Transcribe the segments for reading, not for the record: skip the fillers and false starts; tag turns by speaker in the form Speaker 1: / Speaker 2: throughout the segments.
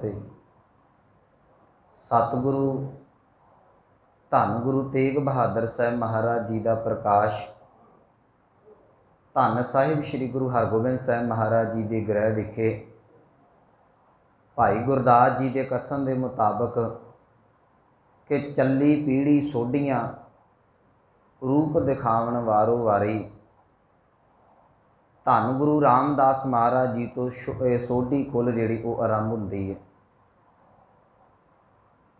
Speaker 1: फतेह। सतगुरु धन गुरु तेग बहादुर साहब महाराज जी का प्रकाश धन साहिब श्री गुरु हरगोबिंद साहब महाराज जी के गृह विखे भाई गुरदास जी के कथन के मुताबक कि चली पीढ़ी सोढियाँ रूप दिखावन वारो वारी धन गुरु रामदास महाराज जी तो सोढी कुल जिहड़ी वो आरंभ हुंदी है।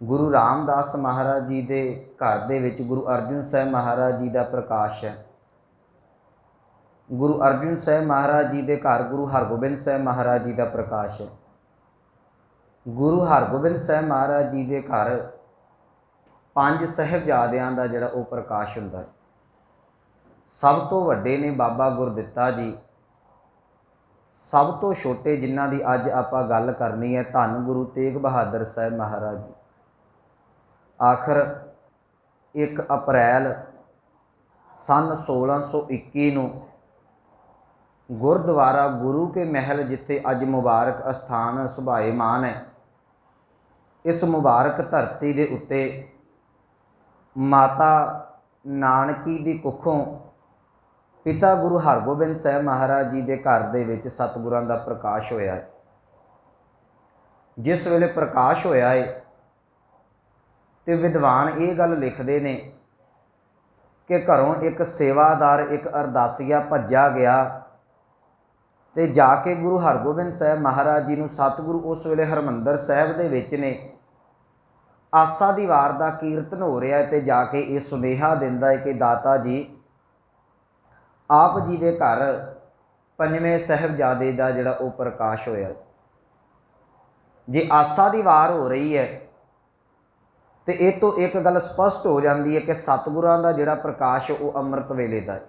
Speaker 1: गुरु रामदास महाराज जी के घर दे विच गुरु अर्जुन साहब महाराज जी का प्रकाश है। गुरु अर्जुन साहब महाराज जी के घर गुरु हरगोबिंद साहब महाराज जी का प्रकाश है। गुरु हरगोबिंद साहब महाराज जी के घर 5 साहिबजादियां का जिहड़ा वो प्रकाश हुंदा है। सब तो वड्डे ने बाबा गुरदित्ता जी, सब तो छोटे जिन्हां दी अज आपां गल करनी है धन गुरु तेग बहादुर साहब महाराज जी। आखिर 1 अप्रैल सन 1621 नूं गुरुद्वारा गुरु के महल जिथे अज मुबारक अस्थान सुभाएमान है, इस मुबारक धरती के उत्ते माता नानकी दी कुखों पिता गुरु हरगोबिंद साहब महाराज जी के घर दे विच सतगुरां दा प्रकाश होया है। जिस वेले प्रकाश होया है तो विद्वान ये गल लिखते ने कि घरों एक सेवादार एक अरदासिया भज्या गया तो जाके गुरु हरगोबिंद साहब महाराज जी नूं सतगुरु उस वेले हरमंदर साहब दे विच ने आसा दी वार दा कीर्तन हो रहा है तो जाके ये सुनेहा दिंदा है कि दाता जी आप जी के घर 5वें साहिबजादे का जिहड़ा वो प्रकाश होया। जे आसा दी वार हो रही है तो ये तो एक गल स्पष्ट हो जाती है कि सतगुरां का जिहड़ा प्रकाश वो अमृत वेले का है।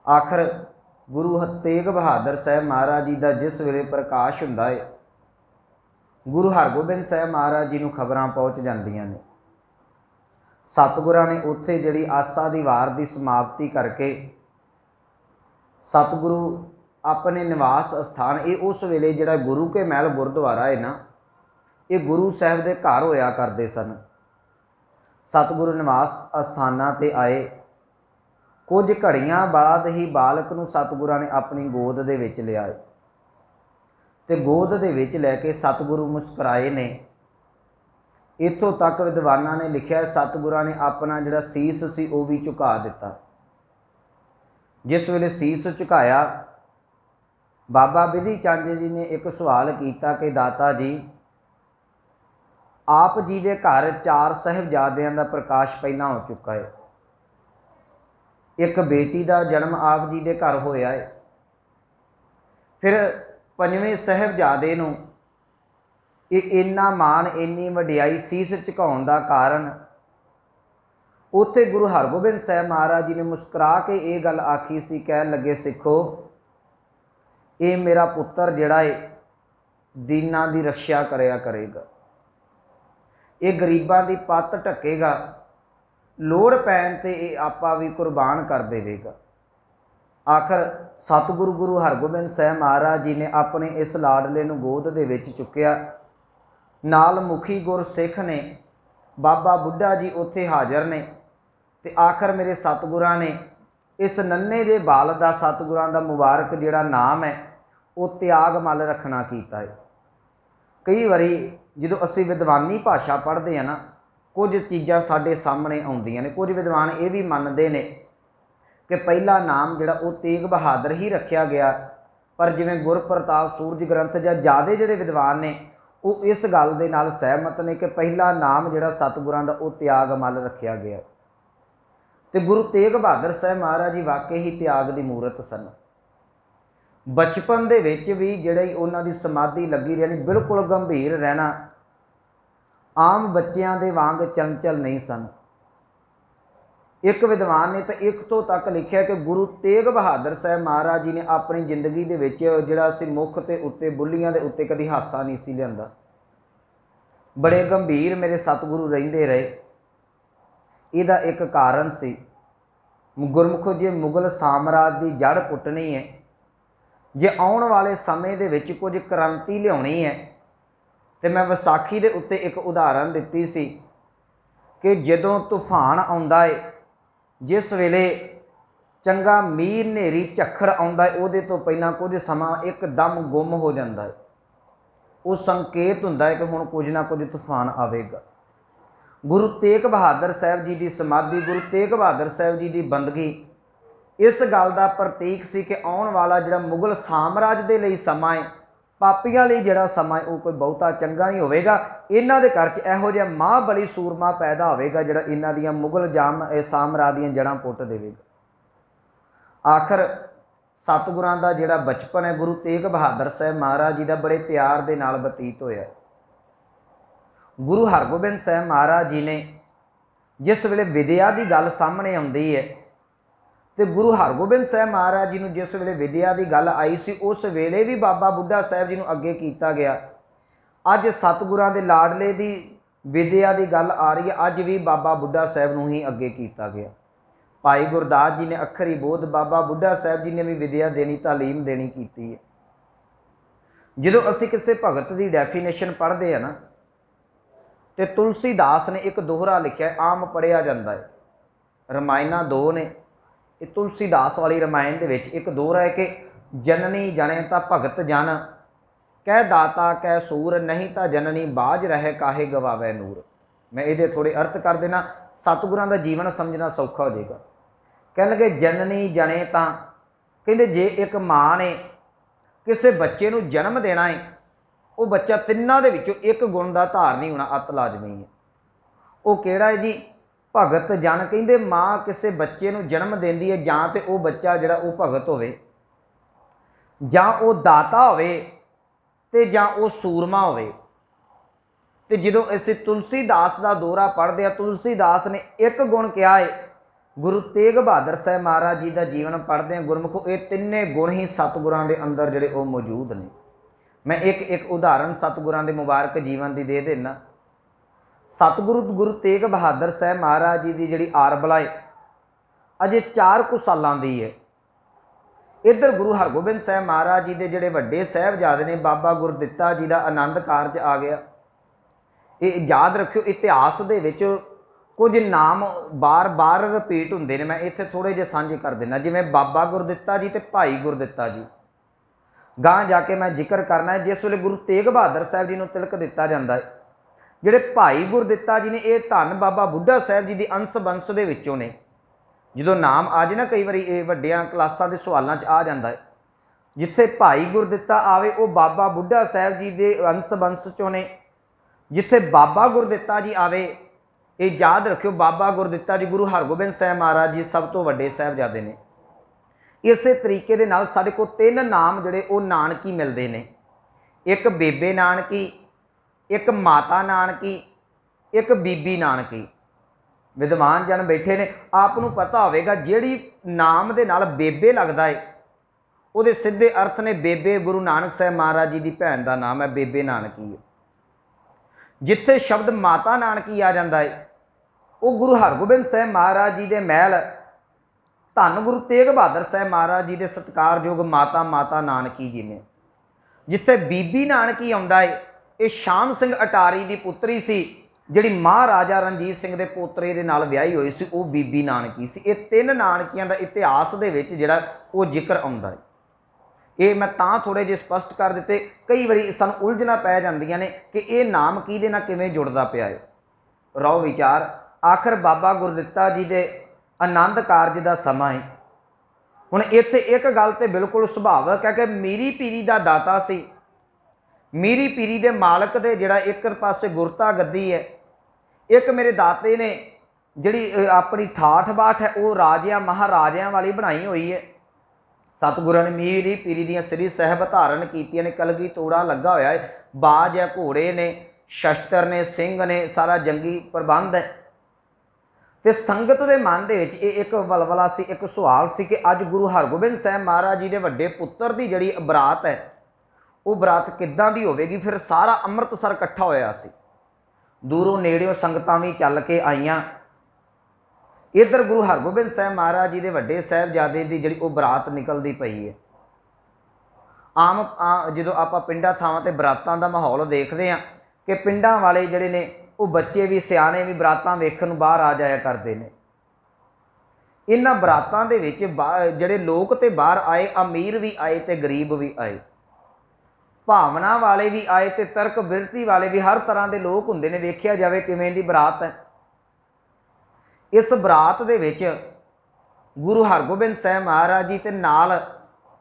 Speaker 1: आखिर गुरु तेग बहादुर साहब महाराज जी का जिस वेले प्रकाश हुंदा है गुरु हरगोबिंद साहब महाराज जी नूं खबरां पहुँच जांदियां ने। सतगुरां ने उत्थे जिहड़ी आसा दी वार की समाप्ति करके सतगुरु अपने निवास स्थान ये उस वेले जिहड़ा गुरु के महल गुरुद्वारा है ना, ये गुरु साहब के घर होया करते सन। सतगुरु निवास अस्थानां ते आए, कुछ घड़ियां बाद ही बालक नूं सतगुरां ने अपनी गोद दे विच लिया ते गोद दे विच लैके सतगुरु मुस्कुराए ने। इत्थों तक विद्वानां ने लिखिया सतगुरां ने अपना जिहड़ा सीस सी वो भी झुका दिता। जिस वेले सीस झुकाया बाबा बिधि चंद जी ने एक सवाल किया कि दाता जी आप जी के घर 4 साहिबजादियां का प्रकाश पहला हो चुका है, एक बेटी का जन्म आप जी के घर होया है, फिर 5वें साहिबजादे नूं इन्ना मान इन्नी वडियाई सीस झुकाउण दा कारण उत्थे गुरु हरगोबिंद साहब महाराज जी ने मुस्कुरा के ये गल आखी सी, कह लगे सिखो ये मेरा पुत्र जिहड़ा है दीनां दी रक्षा करया करेगा, ये गरीबां दी पत ढकेगा, लोड़ पैण ते ये आपा भी कुर्बान कर देवेगा। आखिर सतगुरु गुरु हरगोबिंद साहब महाराज जी ने अपने इस लाडले नूं गोद दे विच चुक्या। नाल मुखी गुर सिख ने बाबा बुढ़ा जी उत्थे हाज़र ने ते आखिर मेरे सतगुरां ने इस नन्हे दे बाल दा सतगुरां दा मुबारक जिहड़ा नाम है वो त्याग मल रखना कीता है। कई बारी जो असी विद्वानी भाषा पढ़ते हैं ना, कुछ चीज़ां साडे सामने आउंदियां ने। कुछ विद्वान ये भी मनते हैं कि पहला नाम जिहड़ा वो तेग बहादुर ही रखा गया, पर जिवें गुरप्रताप सूरज ग्रंथ या ज़्यादा जिहड़े विद्वान ने वो इस गल दे नाल सहमत ने कि पहला नाम जिहड़ा सतगुरां दा वो त्याग मल रखा गया। तो गुरु तेग बहादुर साहब महाराज जी वाकई ही त्याग की मूरत सन। बचपन दे विच भी जिहड़ी उन्हां दी समाधि लगी रहनी, बिल्कुल गंभीर रहना, आम बच्चों के वांग चंचल नहीं सन। एक विद्वान ने तो 1 तो तक लिखिया कि गुरु तेग बहादुर साहब महाराज जी ने अपनी जिंदगी के विच जिहड़ा सी मुख के उत्ते बुल्लियां दे उत्ते कभी हासा नहीं सी लिआंदा, बड़े गंभीर मेरे सतगुरु रहिंदे रहे। इहदा एक कारण सी, गुरमुख जे मुगल साम्राज की जड़ पुट्टनी है, जे आउण वाले समय दे विच कुछ क्रांति लियाउणी है ਤੇ मैं विसाखी के उत्ते एक उदाहरण दी सी कि जदों तूफान आउंदा है, जिस वेले चंगा मीह हनेरी झक्खड़ आउंदा है, उहदे तो पहलां कुछ समा एकदम गुम हो जाता है। वो संकेत हुंदा है कि हुण कुछ ना कुछ तूफान आवेगा। गुरु तेग बहादुर साहब जी की समाधि, गुरु तेग बहादुर साहब जी की बंदगी इस गल का प्रतीक सी कि आउण वाला जिहड़ा मुगल साम्राज दे लई समा है, पापियां लई जिहड़ा समा है, वो कोई बहुता चंगा नहीं होवेगा। इन्हां दे घर च इहो जिहा महाबली सूरमा पैदा होवेगा जिहड़ा इन्हां दियां मुगल साम्राज दीयां जड़ां पुੱਟ देवेगा। आखिर सतगुरां दा जिहड़ा बचपन है, गुरु तेग बहादुर साहब महाराज जी दा बड़े प्यार दे नाल बतीत होया। गुरु हरगोबिंद साहब महाराज जी ने जिस वेले विद्या की गल सामने आउंदी है, तो गुरु हरगोबिंद साहब महाराज जी नूं जिस वेले विद्या की गल आई सी, उस वेले भी बाबा बुढ़ा साहब जी नूं अगे कीता गया। अज सतगुरां दे लाडले दी विद्या की गल आ रही है, अज भी बाबा बुढ़ा साहब नूं ही अगे कीता गया। भाई गुरदास जी ने अखरी बोध, बाबा बुढ़ा साहब जी ने भी विद्या देनी, तालीम देनी कीती है। जदों असीं किसी भगत की डेफिनेशन पढ़ते हैं ना, तो तुलसीदास ने एक दोहरा लिखा है, आम पढ़िया जाता है। रमायना दो ने, तुलसीदास वाली रमायण दे विच एक दोहरा है कि जननी जने ता भगत जन, कह दाता कह सूर, नहीं ता जननी बाज रहे काहे गवावे नूर। मैं ये थोड़े अर्थ कर देना, सतगुरां दा जीवन समझना सौखा हो जाएगा। कह लगे जननी जने ता, कहते जे एक माँ ने किसी बच्चे नूं जन्म देना है, वो बच्चा तिन्नां दे विचों एक गुण का धारनी होना अत लाजमी है। वो किहड़ा है जी? भगत जन। कहते माँ किसी बच्चे नूं जन्म देंदी है, जां ते वो बच्चा जिहड़ा वो भगत होवे, जां वो दाता होवे, ते जां वो सूरमा होवे। ते जदों असीं तुलसीदास का दोहरा पढ़दे आ, तुलसीदास ने एक गुण कहा है। गुरु तेग बहादुर साहब महाराज जी का जीवन पढ़ते हैं गुरमुखो, ये तिन्ने गुण ही सतगुरां दे अंदर जिहड़े वो मौजूद ने। मैं एक एक उदाहरण सतगुरां दे मुबारक जीवन की दे देना। सतगुरु गुरु तेग बहादुर साहब महाराज जी की जिहड़ी आरबला है, अजे 4 कुछ सालां दी है। इधर गुरु हरगोबिंद साहब महाराज जी के जिहड़े वड्डे साहिबजादे ने, बाबा गुरदित्ता जी का आनंद कारज आ गया। ये याद रखियो, इतिहास दे विच कुछ नाम बार बार रिपीट हुंदे ने। मैं इत्थे थोड़े जे सांझे कर देना, जिवें बाबा गुरदित्ता जी ते भाई गुरदित्ता जी। गांह जाके मैं जिक्र करना है, जिस वेले गुरु तेग बहादुर साहब जी नूं तिलक दिता जाता है, जिहड़े भाई गुरदित्ता जी ने, ये धन बाबा बुढ़ा साहब जी की अंश बंश दे विचों ने। जो नाम आ जाए ना, कई बार ये वड्डियां क्लासां के सवालों च आ जाता है, जिथे भाई गुरदित्ता आवे वो बाबा बुढ़ा साहब जी के अंश बंश चों ने। जिथे बाबा गुरदित्ता जी आवे, ये याद रखियो, बाबा गुरदित्ता जी गुरु हरगोबिंद साहब महाराज जी सब तो वड्डे साहिबजादे ने। इस तरीके दे नाल साडे कोल 3 नाम जिहड़े वो नानकी मिलते हैं। एक बेबे नानकी, एक माता नानकी, एक बीबी नानकी। विद्वान जन बैठे ने, आपनू पता होवेगा जिहड़ी नाम दे नाल बेबे लगदा है, उहदे सीधे अर्थ ने बेबे गुरु नानक साहब महाराज जी की भैन का नाम है, बेबे नानकी है। जिथे शब्द माता नानकी आ जाता है, वो गुरु हरगोबिंद साहब महाराज जी के महल धन गुरु तेग बहादुर साहब महाराज जी के सत्कारयोग माता माता नानकी जी ने। जिथे बीबी नानकी आउंदा है, ये शाम सिंह अटारी की पुत्री सी, जिहड़ी महाराजा रणजीत सिंह के पोतरे दे नाल विआही हुई सी, वो बीबी नानकी सी। ये 3 नानकियां दा इतिहास दे विच जिहड़ा वो जिक्र आउंदा है। ये मैं तां थोड़े जे स्पष्ट कर दिते, कई बारी सानूं उलझना पै जांदियां ने कि ये नाम किहदे नाल किवें जुड़दा पिया है। रहो विचार। आखिर बाबा गुरदित्ता जी के आनंद कारज का समा है। हुण इत्थे एक गल तो बिल्कुल सुभावक है कि मीरी पीरी का दाता सी, मीरी पीरी के मालक दे जिहड़ा एक पासे गुरता गद्दी है, एक मेरे दाते ने जिहड़ी अपनी ठाठ बाट है वो राजियां महाराजियां वाली बनाई हुई है। सतगुरां ने मीरी पीरी दियां श्री सहब धारण कीतियां ने, कलगी तोड़ा लगा होया है, बाज है, घोड़े ने, शस्त्र ने, सिंह ने, सारा जंगी प्रबंध है। तो संगत के मन के विच एक वलवला सी, एक सवाल सी कि अज गुरु हरगोबिंद साहब महाराज जी के वड्डे पुत्र की जिहड़ी बरात है, वो बरात किद्दां दी होवेगी। फिर सारा अमृतसर इकट्ठा होया सी, दूरों नेड़ियों संगतां भी चल के आईयां। इधर गुरु हरगोबिंद साहब महाराज जी के वड्डे साहिबजादे की जिहड़ी वो बरात निकलती पई है। आम जो आप पिंडा थावां ते बरातां दा माहौल देखते हैं, कि पिंडां वाले जिहड़े ने वो बच्चे भी सियाने भी बरातां वेखण नूं बाहर आ जाया करते हैं। इन्हां बरातां दे विच जिहड़े लोग ते बाहर आए, अमीर भी आए ते गरीब भी आए, भावना वाले भी आए ते तर्क बिरती वाले भी, हर तरह के लोग हुंदे ने। वेखिया जाए किवें दी बरात है। इस बरात दे विच गुरु हरगोबिंद साहिब महाराज जी ते नाल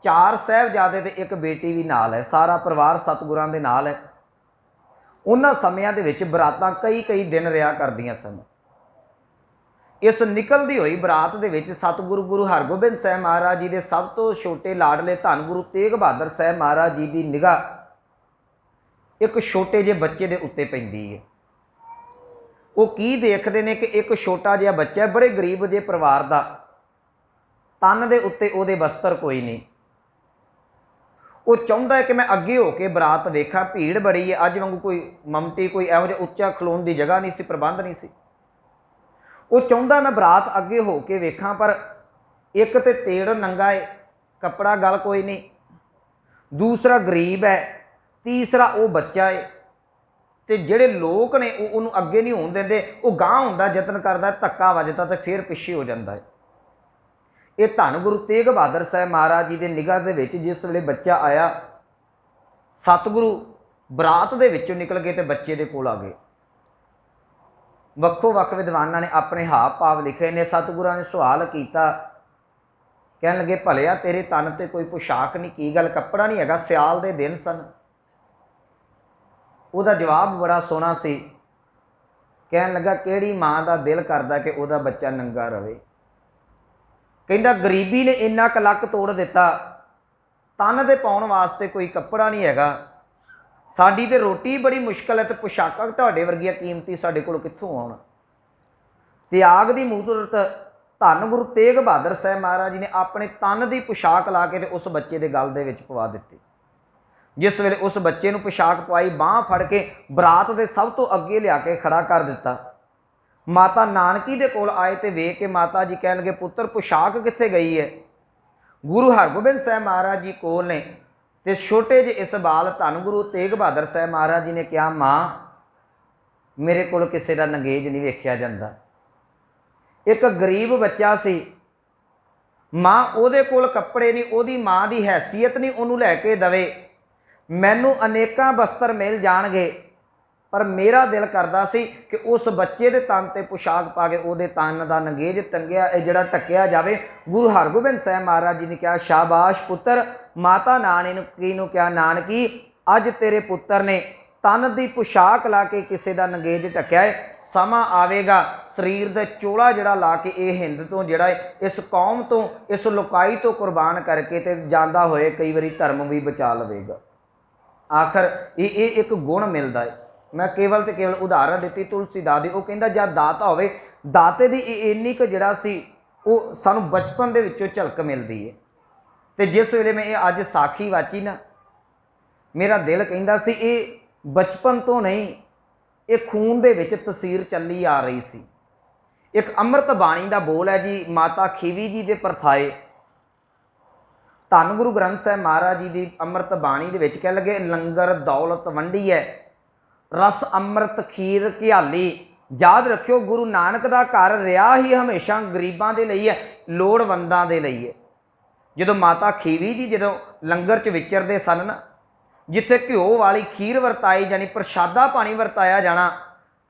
Speaker 1: 4 साहिबजादे ते एक बेटी भी नाल है। सारा परिवार सतगुरां दे नाल है। उन्हां समयां दे विच बरातां कई कई दिन रहा करदियां सन। इस निकलदी होई बरात दे विच सतगुरु गुरु हरगोबिंद साहिब महाराज जी दे सब तो छोटे लाडले धन गुरु तेग बहादुर साहिब महाराज जी की निगाह एक छोटे जे बच्चे दे उत्ते पैंदी है। वो की देखते हैं कि एक छोटा जिहा बच्चा है, बड़े गरीब जे परिवार का, तन दे उत्ते ओहदे वस्त्र कोई नहीं। वो चाहुंदा है कि मैं अगे होके बरात वेखा, भीड़ बड़ी है, अज वांगू कोई ममटी कोई इहो जिहा उच्चा खलोण की जगह नहीं सी, प्रबंध नहीं सी। वो चाहुंदा मैं बरात अगे होके वेखा, पर एक तो तेड़ नंगा है, कपड़ा गल कोई नहीं, दूसरा गरीब है, तीसरा वो बच्चा है, तो जिहड़े लोग ने उन्होंने अगे नहीं होण दिंदे। वो गांह हुंदा, यतन करदा, धक्का वजदा तो फिर पिछे हो जाता है। ये धन गुरु तेग बहादुर साहिब महाराज जी के निगाह दे विच जिस वेले बच्चा आया, सतगुरु बरात दे विचों निकल गए तो बच्चे दे कोल आ गए। वक्खो वक्ख विद्वानां ने अपने हाव भाव लिखे ने। सतगुरां ने सवाल किया, कहन लगे भलिया तेरे तन ते कोई पोशाक नहीं, की गल कपड़ा नहीं हैगा, सियाल दे दिन सन। उहदा जवाब बड़ा सोहना सी। कहन लगा किहड़ी माँ का दिल करदा कि उहदा बच्चा नंगा रवे। कहंदा गरीबी ने इन्ना क लक तोड़ दिता, तन दे पाउण वास्ते कोई कपड़ा नहीं हैगा, साडी ते रोटी बड़ी मुश्किल है, तो पोशाकां तुहाडे वर्गियां कीमती साडे कोल कित्थों आउण। त्याग दी मूरत धन गुरु तेग बहादुर साहिब महाराज जी ने अपने तन की पोशाक ला के उस बच्चे के गल दे विच पवा दित्ती। जिस वेले उस बच्चे नूं पोशाक पवाई, बांह फड़ के बरात के सब तो अगे लिया के खड़ा कर दिता। माता नानकी दे कोल आए तो वेख के माता जी कहन लगे, पुत्र पोशाक कित्थे गई है। गुरु हरगोबिंद साहिब महाराज जी कोल ने, ते छोटे जे इस बाल धन गुरु तेग बहादुर साहिब महाराज जी ने कहा, माँ मेरे कोल किसी का नंगेज नहीं वेख्या जाता। एक गरीब बच्चा सी, माँ उहदे कोल कपड़े नहीं, उहदी माँ की हैसियत नहीं उन्होंने लैके दवे। मैनू अनेकां वस्त्र मिल जाणगे, पर मेरा दिल करदा सी कि उस बच्चे दे तन ते पोशाक पा के उहदे तन दा नंगेज टंगिया जिहड़ा ढकिया जावे। गुरु हरगोबिंद साहिब महाराज जी ने कहा, शाबाश पुत्र। माता नानकी नूं कहा, नानकी अज तेरे पुत्र ने तन की पोशाक ला के किसी का नंगेज ढकिया है, समा आवेगा शरीर दे चोला जिहड़ा ला के ये हिंद तो जिहड़ा इस कौम तो इस लुकाई तो कुर्बान करके ते जांदा होए कई बारी धर्म भी बचा लवेगा। आखिर ये एक गुण मिलता है। मैं केवल तो केवल उदाहरण दी तुलसीदास दी। वो कहंदा जब दाता होवे, दाते दी इन्नी क जिहड़ा सी वो सानू बचपन दे विचों झलक मिलती है। तो जिस वेले मैं ये अज साखी वाची ना, मेरा दिल कहंदा सी ये बचपन तो नहीं, ये खून दे विच तसीर चली आ रही सी। एक अमृत बाणी का बोल है जी, माता खीवी जी दे परथाए धन गुरु ग्रंथ साहिब महाराज जी की अमृत बाणी दे विच कह लगे, लंगर दौलत वंडी है, रस अमृत खीर घियाली। याद रखियो गुरु नानक का घर रहा ही हमेशा गरीबां दे लई है, लोड़वंदां दे लई है। जदों माता खीवी जी जदों लंगर च विचरदे सन ना, जिथे घ्यो वाली खीर वरताई जानी, प्रशादा पानी वरताया जाना,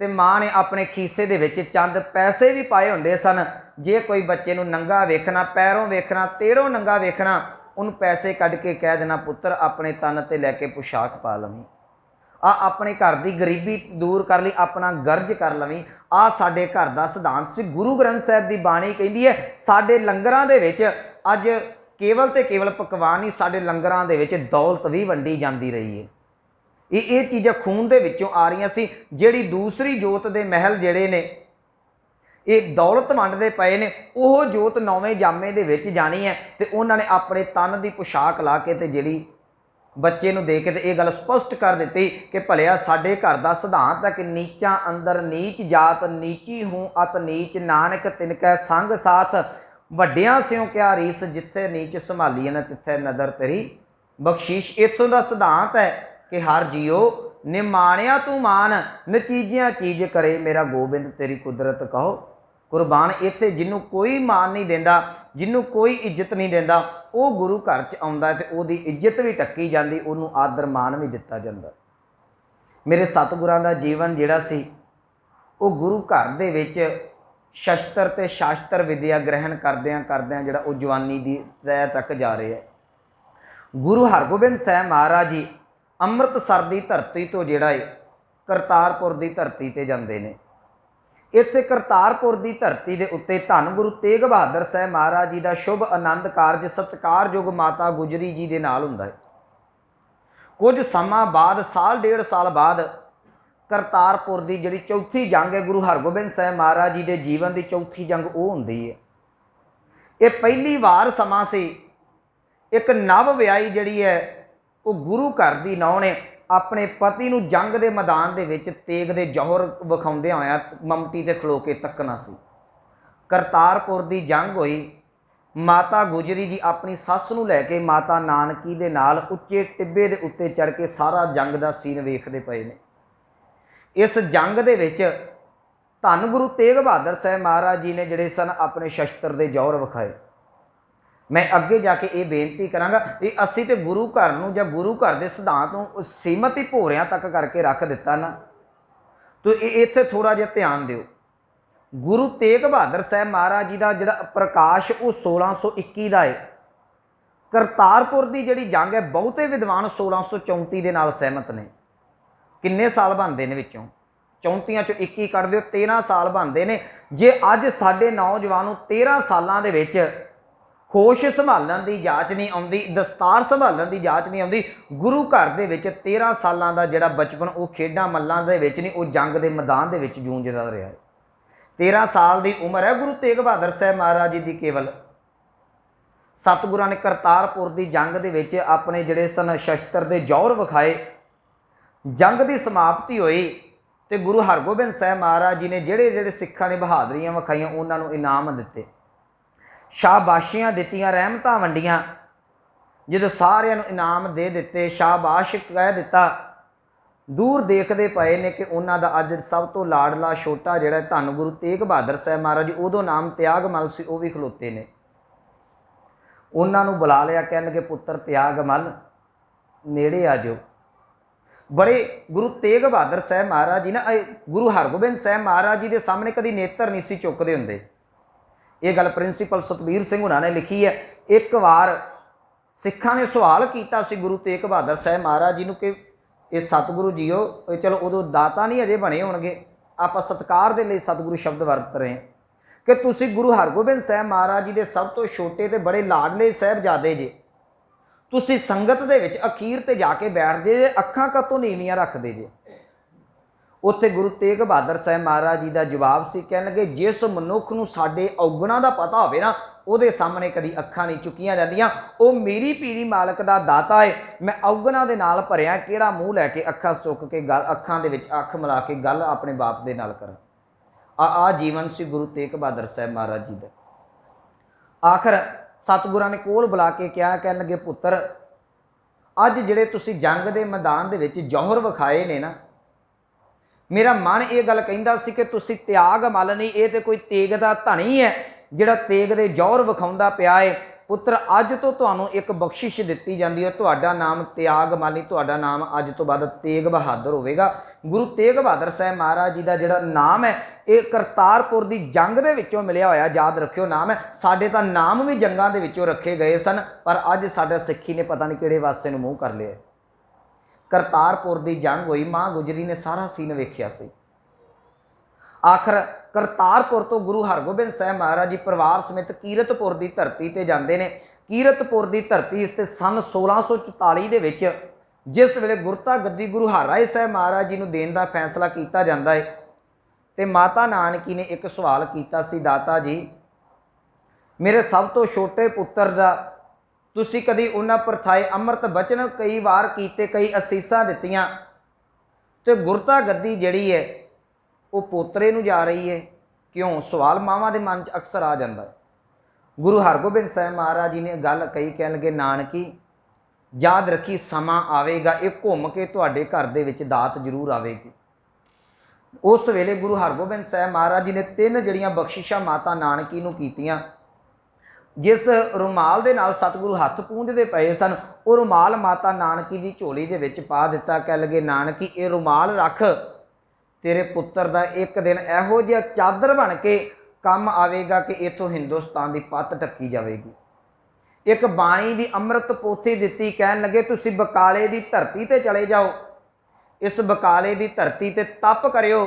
Speaker 1: तो माँ ने अपने खीसे दे विच चंद पैसे भी पाए हुंदे सन। जे कोई बच्चे नूं नंगा वेखना, पैरों वेखना, तेड़ों नंगा वेखना, उन पैसे कढ़ के कह देना, पुत्र अपने तन ते लैके पोशाक पा लवीं, आ अपने घर की गरीबी दूर कर ली, अपना गर्ज कर लवीं। आ साडे घर का सिद्धांत सी। गुरु ग्रंथ साहिब की बाणी कहती है, साडे लंगरां दे विच अज केवल तो केवल पकवान ही, साडे लंगरां दे विच दौलत भी वंडी जाती रही है। ये चीज़ां खून दे विचों आ रही सी। जिहड़ी दूसरी जोत दे महल जिहड़े ने ये दौलत वंडदे पए ने, ओह जोत नौवें जामे दे विच जानी है। तो उन्होंने अपने तन की पोशाक ला के ते जिहड़ी बच्चे नूं दे के ते ये गल स्पष्ट कर दी कि भलिया साडे घर का सिद्धांत है कि नीचा अंदर नीच जात, नीची हूँ अत नीच, नानक तिनकै संग साथ, वड्डियां स्यों क्या रीस, जिथे नीच संभाली न तिथे नदर तेरी बख्शीश। इत्थों का सिद्धांत है कि हर जीओ निमाणिया तू मान, नचीजिया चीज करे मेरा गोबिंद तेरी कुदरत कहो कुरबान। इत्थे जिन्हों कोई मान नहीं देंदा, जिन्हों कोई इज्जत नहीं देंदा, वो गुरु घर च आउंदा ते ओदी इज्जत भी टक्की जाती, उन्होंने आदर मान भी दिता जाता। मेरे सतगुरां दा जीवन जिहड़ा सी वो गुरु घर दे विच शस्त्र ते शास्त्र विद्या ग्रहण करदियां करदियां जिहड़ा वो जवानी दी तय तक जा रहे हैं। गुरु हरगोबिंद साहब महाराज जी ਅੰਮ੍ਰਿਤਸਰ ਦੀ ਧਰਤੀ ਤੋਂ ਜਿਹੜਾ ਹੈ ਕਰਤਾਰਪੁਰ ਦੀ ਧਰਤੀ ਤੇ ਜਾਂਦੇ ਨੇ। ਇੱਥੇ ਕਰਤਾਰਪੁਰ ਦੀ ਧਰਤੀ ਦੇ ਉੱਤੇ ਧੰਨ ਗੁਰੂ ਤੇਗ ਬਹਾਦਰ ਸਾਹਿਬ ਮਹਾਰਾਜ ਜੀ ਦਾ ਸ਼ੁਭ ਆਨੰਦ ਕਾਰਜ ਸਤਿਕਾਰਯੋਗ ਮਾਤਾ ਗੁਜਰੀ ਜੀ ਦੇ ਨਾਲ ਹੁੰਦਾ ਹੈ। ਕੁਝ ਸਮਾਂ ਬਾਅਦ, ਸਾਲ ਡੇਢ ਸਾਲ ਬਾਅਦ ਕਰਤਾਰਪੁਰ ਦੀ ਜਿਹੜੀ ਚੌਥੀ ਜੰਗ ਹੈ ਗੁਰੂ ਹਰਗੋਬਿੰਦ ਸਾਹਿਬ ਮਹਾਰਾਜ ਜੀ ਦੇ ਜੀਵਨ ਦੀ ਚੌਥੀ ਜੰਗ ਉਹ ਹੁੰਦੀ ਹੈ। ਇਹ ਪਹਿਲੀ ਵਾਰ ਸਮਾਂ ਸੀ ਇੱਕ ਨਵ ਵਿਆਹੀ ਜਿਹੜੀ ਹੈ वो गुरु घर की नौ ने अपने पति नूं जंग के मैदान दे विच तेग दे जौहर विखाउंदे होया ममटी ते खलो के तकना सी। करतारपुर की जंग हुई, माता गुजरी जी अपनी सस नूं लैके माता नानकी दे नाल उच्चे टिब्बे दे उत्ते चढ़ के सारा जंग का सीन वेखदे पए ने। इस जंग दे विच धन गुरु तेग बहादुर साहब महाराज जी ने जिहड़े सन अपने शस्त्र के जौहर विखाए। मैं अगे जाके ये बेनती करांगा कि असी तो गुरु घर नूं जां गुरु घर के सिद्धांत नूं सीमित ही भोरियां तक करके रख दिता ना, तो इत्थे थोड़ा जिहा ध्यान दिओ। गुरु तेग बहादुर साहब महाराज जी का जिहड़ा प्रकाश वो 1621 का है। करतारपुर की जिहड़ी जंग है बहुते विद्वान 1634 के नाल सहमत ने। किन्ने साल बनते हैं विचों 34 चों 21 कट दिओ, 13 साल बनते हैं। जे अज साडे नौजवान नूं 13 सालां दे विच होश संभालण की जाच नहीं आती, दस्तार संभालण की जाच नहीं आती, गुरु घर दे विच 13 सालां दा जिहड़ा बचपन वो खेडां मल्लां दे विच नहीं, वो जंग के मैदान दे विच जूझदा रहा है। 13 साल की उम्र है गुरु तेग बहादुर साहब महाराज जी की केवल। सतगुरां ने करतारपुर की जंग दे विच अपने जिहड़े सन शस्त्र के जौहर विखाए। जंग की समाप्ति हुई तो गुरु हरगोबिंद साहब महाराज जी ने जिहड़े जिहड़े सिखां ने बहादुरियां विखाईआं उन्हां नूं इनाम दिते, शाबाशियां दित्तियां, रहमतां वंडियां। जदों सारियां नूं इनाम दे दिते, शाबाश कह दिता, दूर देखते पे ने कि उन्हां दा अज सब तो लाडला छोटा जिहड़ा धन गुरु तेग बहादुर साहब महाराज जी उदों नाम त्यागमल सी, वो भी खलोते ने। उन्हां नूं बुला लिया, कहण लगे पुत्र त्यागमल नेड़े आ जाओ। बड़े गुरु तेग बहादुर साहब महाराज जी ना गुरु हरगोबिंद साहब महाराज जी के सामने कभी नेत्र नहीं सी चुकते हुंदे। ये गल प्रिंसीपल सतबीर सिंह हुणां ने लिखी है। एक बार सिखां ने सवाल किया सी गुरु तेग बहादुर साहब महाराज जी नूं कि ये सतगुरु जीओ, चलो उदों दाता नहीं अजे बने होणगे, आपां सत्कार दे लई सतगुरु शब्द वरत रहे हैं कि तुसीं गुरु हरगोबिंद साहब महाराज जी के सब तो छोटे ते बड़े लाडले साहिबजादे जे, तुसीं संगत दे विच अखीर ते जाके बैठदे जे, अखां कतों नीवियां रखदे जे। उत्थे गुरु तेग बहादुर साहब महाराज जी का जवाब सी, कहण लगे जिस मनुख नूं साडे औगुणां दा पता होवे ना ਉਹਦੇ सामने कभी अखां नहीं चुकियां जांदियां। वो मेरी पीरी मालक का दाता है, मैं औगुणां दे नाल भरिया किहड़ा मूँह लैके अखां चुक के गल अखां दे विच अख मिला के गल अपने बाप दे नाल करां। आ जीवन सी गुरु तेग बहादुर साहब महाराज जी का। आखिर सतगुरां ने कोल बुला के कहा, कहण लगे पुत्र अज जिहड़े तुसीं जंग के मैदान दे विच जौहर विखाए ने ना, मेरा मन ये गल कहिंदा सी कि तुसीं त्याग मल नहीं, ये तो कोई तेग दा धनी है जिहड़ा तेग दे जौहर विखाउंदा पिया है। पुत्र अज तो तुहानूं एक बख्शिश दित्ती जांदी है, तुहाडा नाम त्याग मल नहीं, तुहाडा नाम अज तो बाद तेग बहादुर होवेगा। गुरु तेग बहादुर साहब महाराज जी का जिहड़ा नाम है ये करतारपुर की जंग दे विचों मिलिया होया, याद रखियो नाम है। साडे तां नाम भी जंगां दे विचों रखे गए सन, पर अज साडा सिक्खी ने पता नहीं किहड़े पासे नूं मूँह कर लिया। करतारपुर की जंग हुई, माँ गुजरी ने सारा सीन वेख्या सी। आखिर करतारपुर तो गुरु हरगोबिंद साहब महाराज जी परिवार समेत कीरतपुर की धरती ते जाते हैं। कीरतपुर की धरती ते सन 1644 दे विच जिस वेले गुरता गद्दी गुरु हरराय साहब महाराज जी नूं देण दा फैसला किया जाता है, तो माता नानकी ने एक सवाल किया सी, दाता जी मेरे सब तो छोटे पुत्र दा तुसीं कदी उन्हां परथाए अमृत बचन कई बार कीते, कई असीसां दित्तियां, तो गुरता गद्दी जिहड़ी है वो पोतरे नूं जा रही है, क्यों? सवाल मावां दे मन च अक्सर आ जाता है। गुरु हरगोबिंद साहब महाराज जी ने गल कही, कह लगे नानकी याद रखी समा आवेगा, ये घूम के तुहाडे घर दे विच दात जरूर आवेगी। उस वेले गुरु हरगोबिंद साहब महाराज जी ने 3 जड़ियां बख्शिशां माता नानकी नूं कीतियां। जिस रुमाल दे नाल सतगुरु हत्थ पूंझदे पए सन, वो रुमाल माता नानकी दी झोली दे विच पा दिता। कह लगे नानकी ये रुमाल रख, तेरे पुत्र दा एक दिन इहो जिहा चादर बन के काम आवेगा कि इथों हिंदुस्तान की पत ढकी जाएगी। एक बाणी दी अमृत पोथी दिती, कहन लगे तुसी बकाले दी धरती ते चले जाओ, इस बकाले दी धरती ते तप करियो।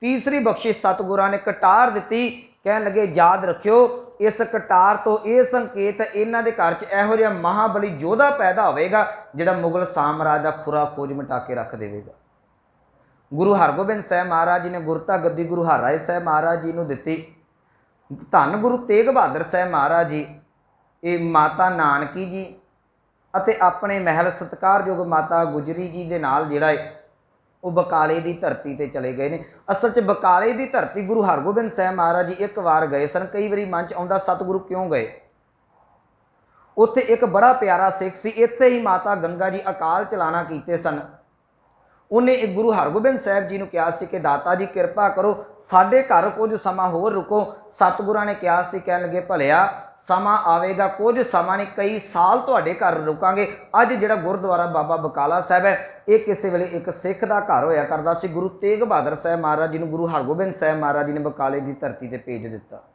Speaker 1: तीसरी बख्शिश सतगुरां ने कटार दिती, कहन लगे याद रखियो इस कटार तो यह संकेत इन्हां दे घर च इहो जिहा महाबली योधा पैदा होवेगा जिहड़ा मुगल साम्राज दा खुरा खोज मिटा के रख देवेगा। गुरु हरगोबिंद साहब महाराज जी ने गुरता गद्दी गुरु हरराय साहब महाराज जी नूं दिती। धन गुरु तेग बहादुर साहब महाराज जी ये माता नानकी जी अते अपने महल सत्कारयोग माता गुजरी जी दे नाल जिहड़ा है वो बकाले की धरती ते चले गए ने। असल च बकाले की धरती गुरु हरगोबिंद साहब महाराज जी एक बार गए सन। कई बारी मन च आउंदा सतगुरु क्यों गए, उत्थे एक बड़ा प्यारा सिख सी, इत्थे ही माता गंगा जी अकाल चलाना कीते सन। उन्हें गुरु हरगोबिंद साहब जी ने कहा सी कि दाता जी कृपा करो साडे घर कुछ समा होर रुको। सतगुरां ने कहा सी, कह लगे भलिया समा आवेगा, कुछ समा नहीं कई साल तुहाडे घर रुकांगे। अज जिहड़ा गुरुद्वारा बाबा बकाला साहब है ये किसी वेले एक सिख का घर होया करदा सी। गुरु तेग बहादुर साहब महाराज जी ने गुरु हरगोबिंद साहब महाराज जी ने बकाले की धरती ते भेज दिता।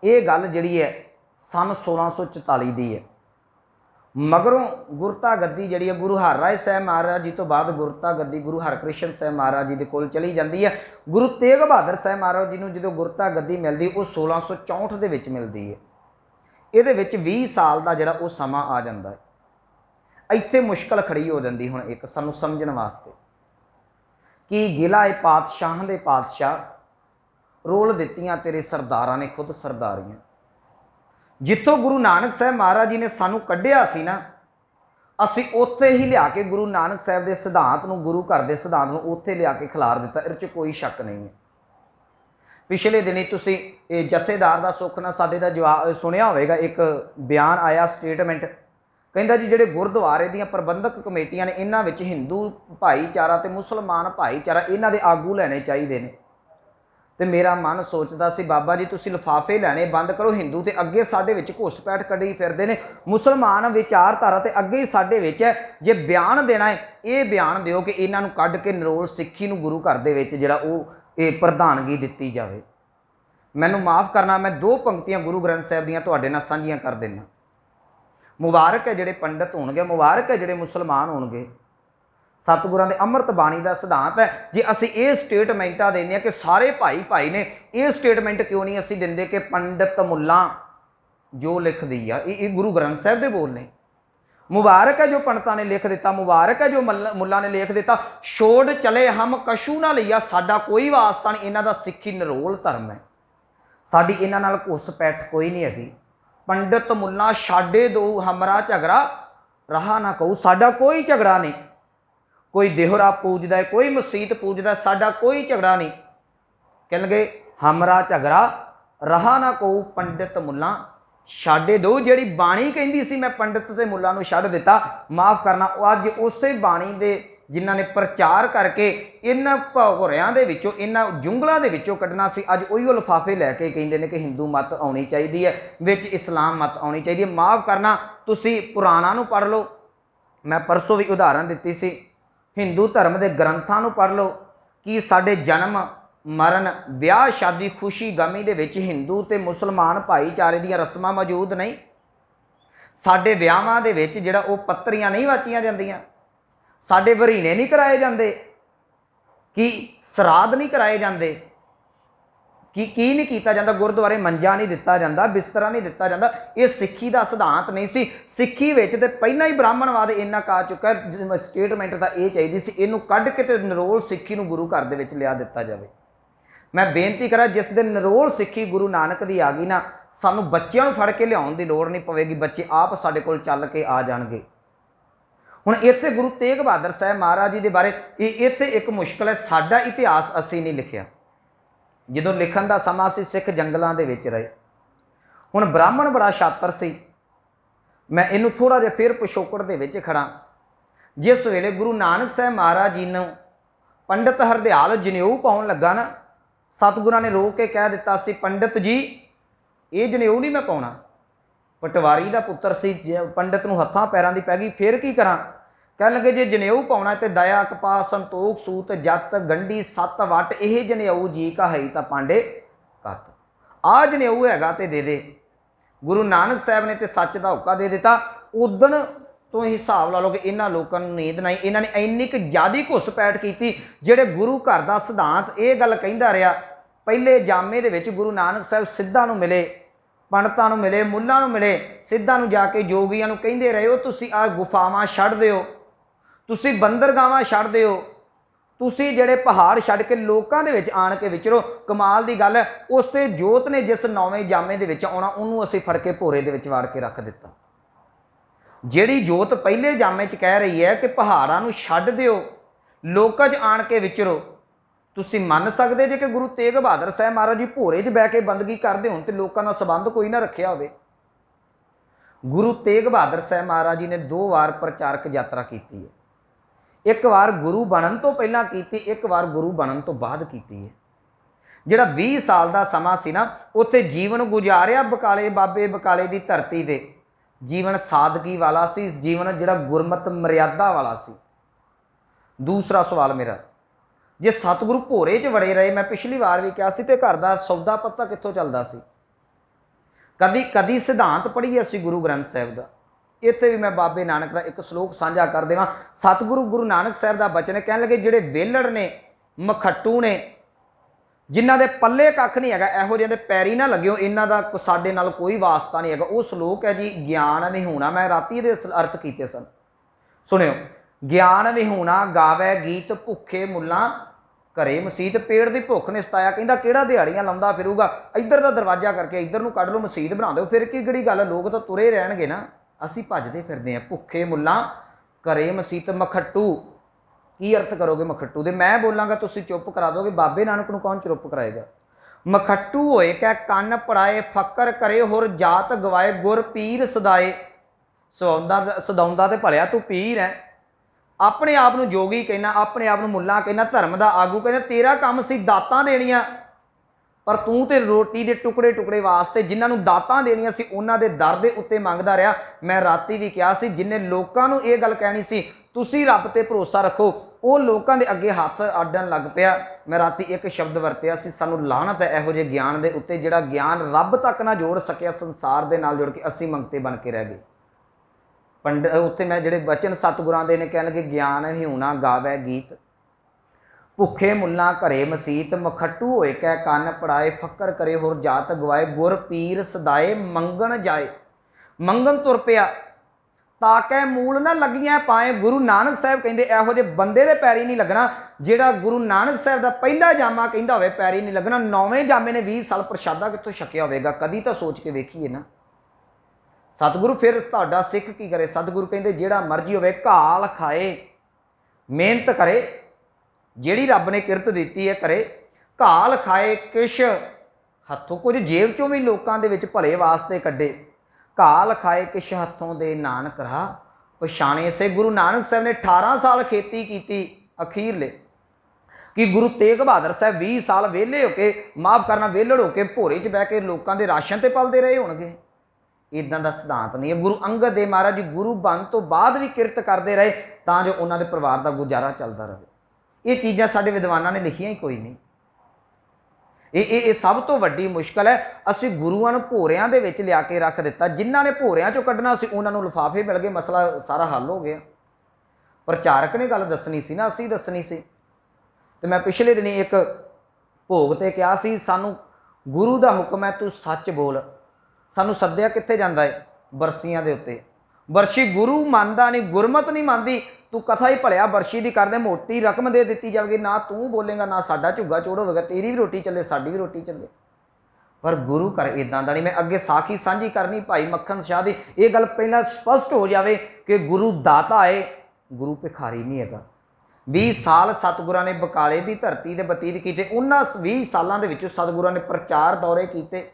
Speaker 1: ये गल जिहड़ी है सन 1644 दी है। मगरों गुरता गद्दी जिहड़ी है गुरु हरराय साहब महाराज जी तो बाद गुरता गद्दी गुरु हरकृष्ण साहब महाराज जी के कोल चली जाती है। गुरु तेग बहादुर साहब महाराज जी को जो गुरता गद्दी मिलती वो 1664 दे विच मिलती है। ये 20 साल का जिहड़ा वो समा आ जाता है। इत्थे मुश्किल खड़ी हो जाती हुण एक सानू समझण वास्ते कि गिला है पातशाह दे पातशाह रोल दित्तियां तेरे सरदारां ने खुद सरदारियां। जिथों गुरु नानक साहब महाराज जी ने सानू कढ़िया सी ना, असी उत्थे ही लिया के गुरु नानक साहब के सिद्धांत नूं गुरु घर के सिद्धांत नूं उत्थे लिया के खिलार दिता। इहदे च कोई शक नहीं है। पिछले दिनी तुसी जथेदार का सुखना साडे दा जवाब सुनिया होवेगा, एक बयान आया स्टेटमेंट कहंदा जी जिहड़े गुरुद्वारे दीयां प्रबंधक कमेटियां ने इन्हां विच हिंदू भाईचारा ते मुसलमान भाईचारा इन्हां दे आगू लैणे चाहीदे ने। तो मेरा मन सोचता सी बाबा जी तुसी लिफाफे लैने बंद करो, हिंदू तो अगे साडे विच घुसपैठ कढ़ी फिरदे ने, मुसलमान विचारधारा तो अगे ही साडे विच है। जे बयान देना है ये बयान दिओ कि इन्हां नूं कढ के नरोल सिੱਖੀ नूं गुरु घर दे विच जिहड़ा वो प्रधानगी दित्ती जावे। मैनूं माफ़ करना, मैं 2 पंक्तियां गुरु ग्रंथ साहिब दीयां तुहाडे नाल सांझीआं कर देना। मुबारक है जिहड़े पंडित होणगे, मुबारक है जिहड़े मुसलमान होणगे। सतगुरां दे अमृत बाणी का सिद्धांत है। जे असी ये स्टेटमेंटा देने कि सारे भाई भाई ने, ये स्टेटमेंट क्यों नहीं असी दिंदे कि पंडित मुल्ला जो लिख दी आ, ये गुरु ग्रंथ साहब दे बोल ने। मुबारक है जो पंडितां ने लिख दिता, मुबारक है जो मुल्ला ने लिख दिता। छोड़ चले हम कशू ना लिया, साडा कोई वास्ता नहीं, इन्हां दा सिੱਖੀ निरोल धर्म है, साडी इन्हां नाल घुसपैठ कोई नहीं हैगी। पंडित मुल्ला छाडे दो हमरा झगड़ा रहा ना कहू, साडा कोई झगड़ा नहीं। कोई देहरा पूजदा है, कोई मसीत पूजदा, साडा कोई झगड़ा नहीं। कह लगे हमरा झगड़ा रहा ना कहू, पंडित मुल्ला छाडे दो। जिहड़ी बाणी कहंदी सी मैं पंडित ते मुल्ला नूं छड्ड दिता, माफ़ करना अज उसे बाणी दे जिन्हां ने प्रचार करके इन्हां भौरियां दे विचों इन्हां जुंगलां दे विचों कढना सी, अज उहिओ लिफाफे लैके कहिंदे ने कि हिंदू मत आउणी चाहीदी है, विच इस्लाम मत आउणी चाहीदी है। माफ़ करना तुसी पुराणां नूं पढ़ लो, मैं परसों भी उदाहरण दित्ती सी। हिंदू धर्म के ग्रंथां नूं पढ़ लो कि साडे जन्म मरण ब्याह शादी खुशी गमी दे विच हिंदू ते मुसलमान भाईचारे दीयां रस्मां मौजूद नहीं। साडे विआहां दे विच जिहड़ा वो पत्रियां नहीं वाचियां जांदियां, साडे वरीने नहीं कराए जांदे, कि सराध नहीं कराए जांदे, की नहीं किया जाता, गुरुद्वारे मंजा नहीं दिता जाता, बिस्तरा नहीं दिता जाता। ये सिੱਖੀ का सिद्धांत नहीं सी। सिੱਖੀ विच ते पहला ही ब्राह्मणवाद इन्ना का चुका है। स्टेटमेंट तो ये चाहिए सी, इनू कढ़ के ते निरोल सिੱਖੀ नूं गुरु घर दे विच लिया दिता जाए। मैं बेनती करा जिस दिन निरोल सिੱਖੀ गुरु नानक दी आ गई ना, सानू बच्चों फड़ के लियाउण दी लोड़ नहीं पवेगी, बच्चे आप साडे कोल चल के आ जाणगे। हुण इत्थे गुरु तेग बहादुर साहब महाराज जी दे बारे इत्थे एक मुश्किल है, साडा इतिहास असीं नहीं लिखिया। जदों लिखण दा समा सी सिख जंगलां दे विच रहे। हुण ब्राह्मण बड़ा शातर सी, मैं इनू थोड़ा जिहा फिर पिछोकड़ दे विच खड़ा। जिस वेले गुरु नानक साहब महाराज जी ने पंडित हरदयाल जनेऊ पाउण लगा ना, सतगुरां ने रोक के कह दिता सी, पंडित जी ये जनेऊ नहीं मैं पाउणा। पटवारी का पुत्र सी, पंडित नूं हत्थां पैरां दी पै गई, फिर की करां। कह लगे जे जनेऊ पाउणा ते दया कपा संतोख सूत जत गंढी सत वट यह जनेऊ जी का है तां पांडे कत। आ जनेऊ हैगा ते दे दे। गुरु नानक साहब ने तो सच का हुक्का दे दिता। उदण तो हिसाब ला लो कि इन्होंने लोगों को नींद नहीं, इन्होंने इन्नी क ज़्यादा घुसपैठ की जेड़े गुरु घर का सिद्धांत ये गल कहता रहा। पहले जामे दे विच गुरु नानक साहब सिद्धां नूं मिले, पंडितां नूं मिले, मुल्लां नूं मिले, सिद्धां नूं जाके जोगियां नूं कहंदे रहे हो तुसीं आ गुफावां छड्ड दिओ, तुसीं बंदरगावां छड्ड दिओ, तुसीं जिहड़े पहाड़ छड्ड के लोकां दे विच आण के विचरो। कमाल दी गल है, उसे जोत ने जिस 9वें जामे दे विच आउणा उहनूं असीं फड़ के भोरे दे विच वाड़ के रख दिता। जिहड़ी जोत पहले जामे च कह रही है कि पहाड़ां नूं छड्ड दिओ, लोकां 'च आण के विचरो, तुसीं मन सकदे जे कि गुरु तेग बहादुर साहब महाराज जी भोरे 'च बह के बंदगी करदे होण ते लोकां दा संबंध कोई ना रखिया होवे। गुरु तेग बहादुर साहब महाराज जी ने 2 वार प्रचारक यात्रा की है। एक बार गुरु बनन तो पहलां कीती, एक बार गुरु बनन तो बाद कीती है। जिहड़ा 20 साल का समा सी ना, उत्थे जीवन गुजारिया बकाले बाबे बकाले की धरती ते। जीवन सादगी वाला सी, जीवन जिहड़ा गुरमत मर्यादा वाला सी। दूसरा सवाल मेरा, जे सतगुरु भोरे च वड़े रहे, मैं पिछली बार भी कहा सी, ते घर दा सौदा पत्ता कित्थों चलदा सी। कदी कदी सिद्धांत पढ़ीए असीं गुरु ग्रंथ साहिब दा। इत्थे भी मैं बाबे नानक का एक श्लोक साझा कर देवां। सतगुरु गुरु नानक साहब का बचन कह लगे, जिहड़े वेलड़ ने, मखट्टू ने, जिन्हां दे पल्ले कख नहीं हैगा, इहो जिहां दे पैरी ना लगिओ, इन्हां दा साडे नाल कोई वास्ता नहीं हैगा। वो श्लोक है जी, ज्ञान विहूणा। मैं राती इहदे अर्थ कीते सन, सुनिओ। ज्ञान विहूणा गावै गीत भुखे मुल्लां घरे मसीत। पेड़ की भुख ने सताया, कहंदा किहड़ा दिहाड़ियां लाउंदा फिरूगा, इधर दा दरवाजा करके इधर नूं कढ लो, मसीत बना दो, फिर की गड़ी गल, लोग तो तुरे रहणगे ना, असीं भजदे फिरदे हैं। भुखे मुल्लां घरे मसीत। मखट्टू की अर्थ करोगे मखट्टू दे? मैं बोलांगा तुसीं चुप करा दोगे, बाबे नानक नूं कौन चुप कराएगा? मखट्टू होए कै कन्न पड़ाए, फकर करे होर जात गवाए, गुर पीर सदाए। सदाउंदा ते भलिया तू पीर है, अपने आप नूं जोगी कहना, अपने आप नूं मुल्ला कहना, धर्म का आगू कहना, तेरा काम सी दातां देनियां, पर तू तो रोटी के टुकड़े टुकड़े वास्ते जिन्होंने दातां देनियां सी उन्हां दे दर दे उत्ते मंगदा रहा। मैं राती भी कहा सी, जिन्हें लोगों को यह गल कहनी सी तुसीं रब ते भरोसा रखो, वो लोगों के अगे हाथ अड्डन लग पिया। मैं राती एक शब्द वरतिया सी, सानू लानत है इहो जिहे ज्ञान दे उत्ते जिहड़ा ज्ञान रब तक ना जोड़ सकिया, संसार दे नाल जोड़ के असीं मंगते बन के रह गए। पंडित उत्ते मैं जिहड़े बचन सतगुरां दे ने कह लगे, ज्ञान हिउना गावै गीत भुखे मुल्लां घरे मसीत। मखट्टू होए कै कन्न पड़ाए, फकर करे होर जात गवाए, गुर पीर सदाए मंगण जाए। मंगण तुर पिया, ताकै मूल ना लगियां पाए। गुरु नानक साहब कहंदे इहो जिहे बंदे दे पैरी नहीं लगना जिहड़ा गुरु नानक साहब का पहला जामा कहंदा होवे पैरी नहीं लगना। 9वें जामे ने 20 साल प्रशादा कित्थों छकिया होवेगा? कदी तो सोच के वेखीए ना। सतगुरु फिर तुहाडा सिख की करे? सतगुरु कहंदे जिहड़ा मर्जी होवे घाल खाए, मेहनत करे, जिहड़ी रब ने किरत दित्ती है करे, घाल खाए, किश हत्थों कुछ जेब चों भी लोकां दे विच भले वास्ते कड्डे, घाल खाए किश हत्थों दे नानक राह पछाणे से। गुरु नानक साहब ने 18 साल खेती की अखीरले, कि गुरु तेग बहादुर साहब 20 साल वेले होके, माफ़ करना वेलड़ होके भोरे च बह के लोगों के राशन ते पलते रहे होणगे? इदां दा सिद्धांत नहीं है। गुरु अंगद देव महाराज जी गुरु बन तो बाद भी किरत करते रहे तां जो उन्होंने परिवार का गुजारा चलता रहे। ये चीज़ां साडे विद्वानां ने लिखियां ही कोई नहीं। ये सब तो वड्डी मुश्किल है। असीं गुरुआं नूं भोरियां दे विच लिया के रख दिता, जिन्हां ने भोरियां चों कड्ढना सी उन्हां नूं लिफाफे मिल गए, मसला सारा हल हो गया। प्रचारक ने गल दसनी सी ना, असीं दसनी सी। ते मैं पिछले दिनी एक भोग ते कहा सी, सानू गुरु दा हुक्म है तू सच बोल। सानू सद्दिया कित्थे जांदा है? बरसियां दे उत्ते। बरसी गुरु मानदा नहीं, गुरमत नहीं मानदी, तू कथा ही भलिया बरसी दी कर दे, मोटी रकम दे दी जाएगी, ना तू बोलेगा ना साडा झुग्गा चोड़ होगा, तेरी भी रोटी चले साडी भी रोटी चले। पर गुरु घर इदां दा नहीं। मैं अगे साखी सांझी करनी भाई मक्खन शाह दी, ये गल पहला स्पष्ट हो जाए कि गुरु दाता है, गुरु भिखारी नहीं है। 20 साल सतगुरां ने बकाले की धरती से बतीत किए। उन्होंने 20 सालों के सतगुरां ने प्रचार दौरे किए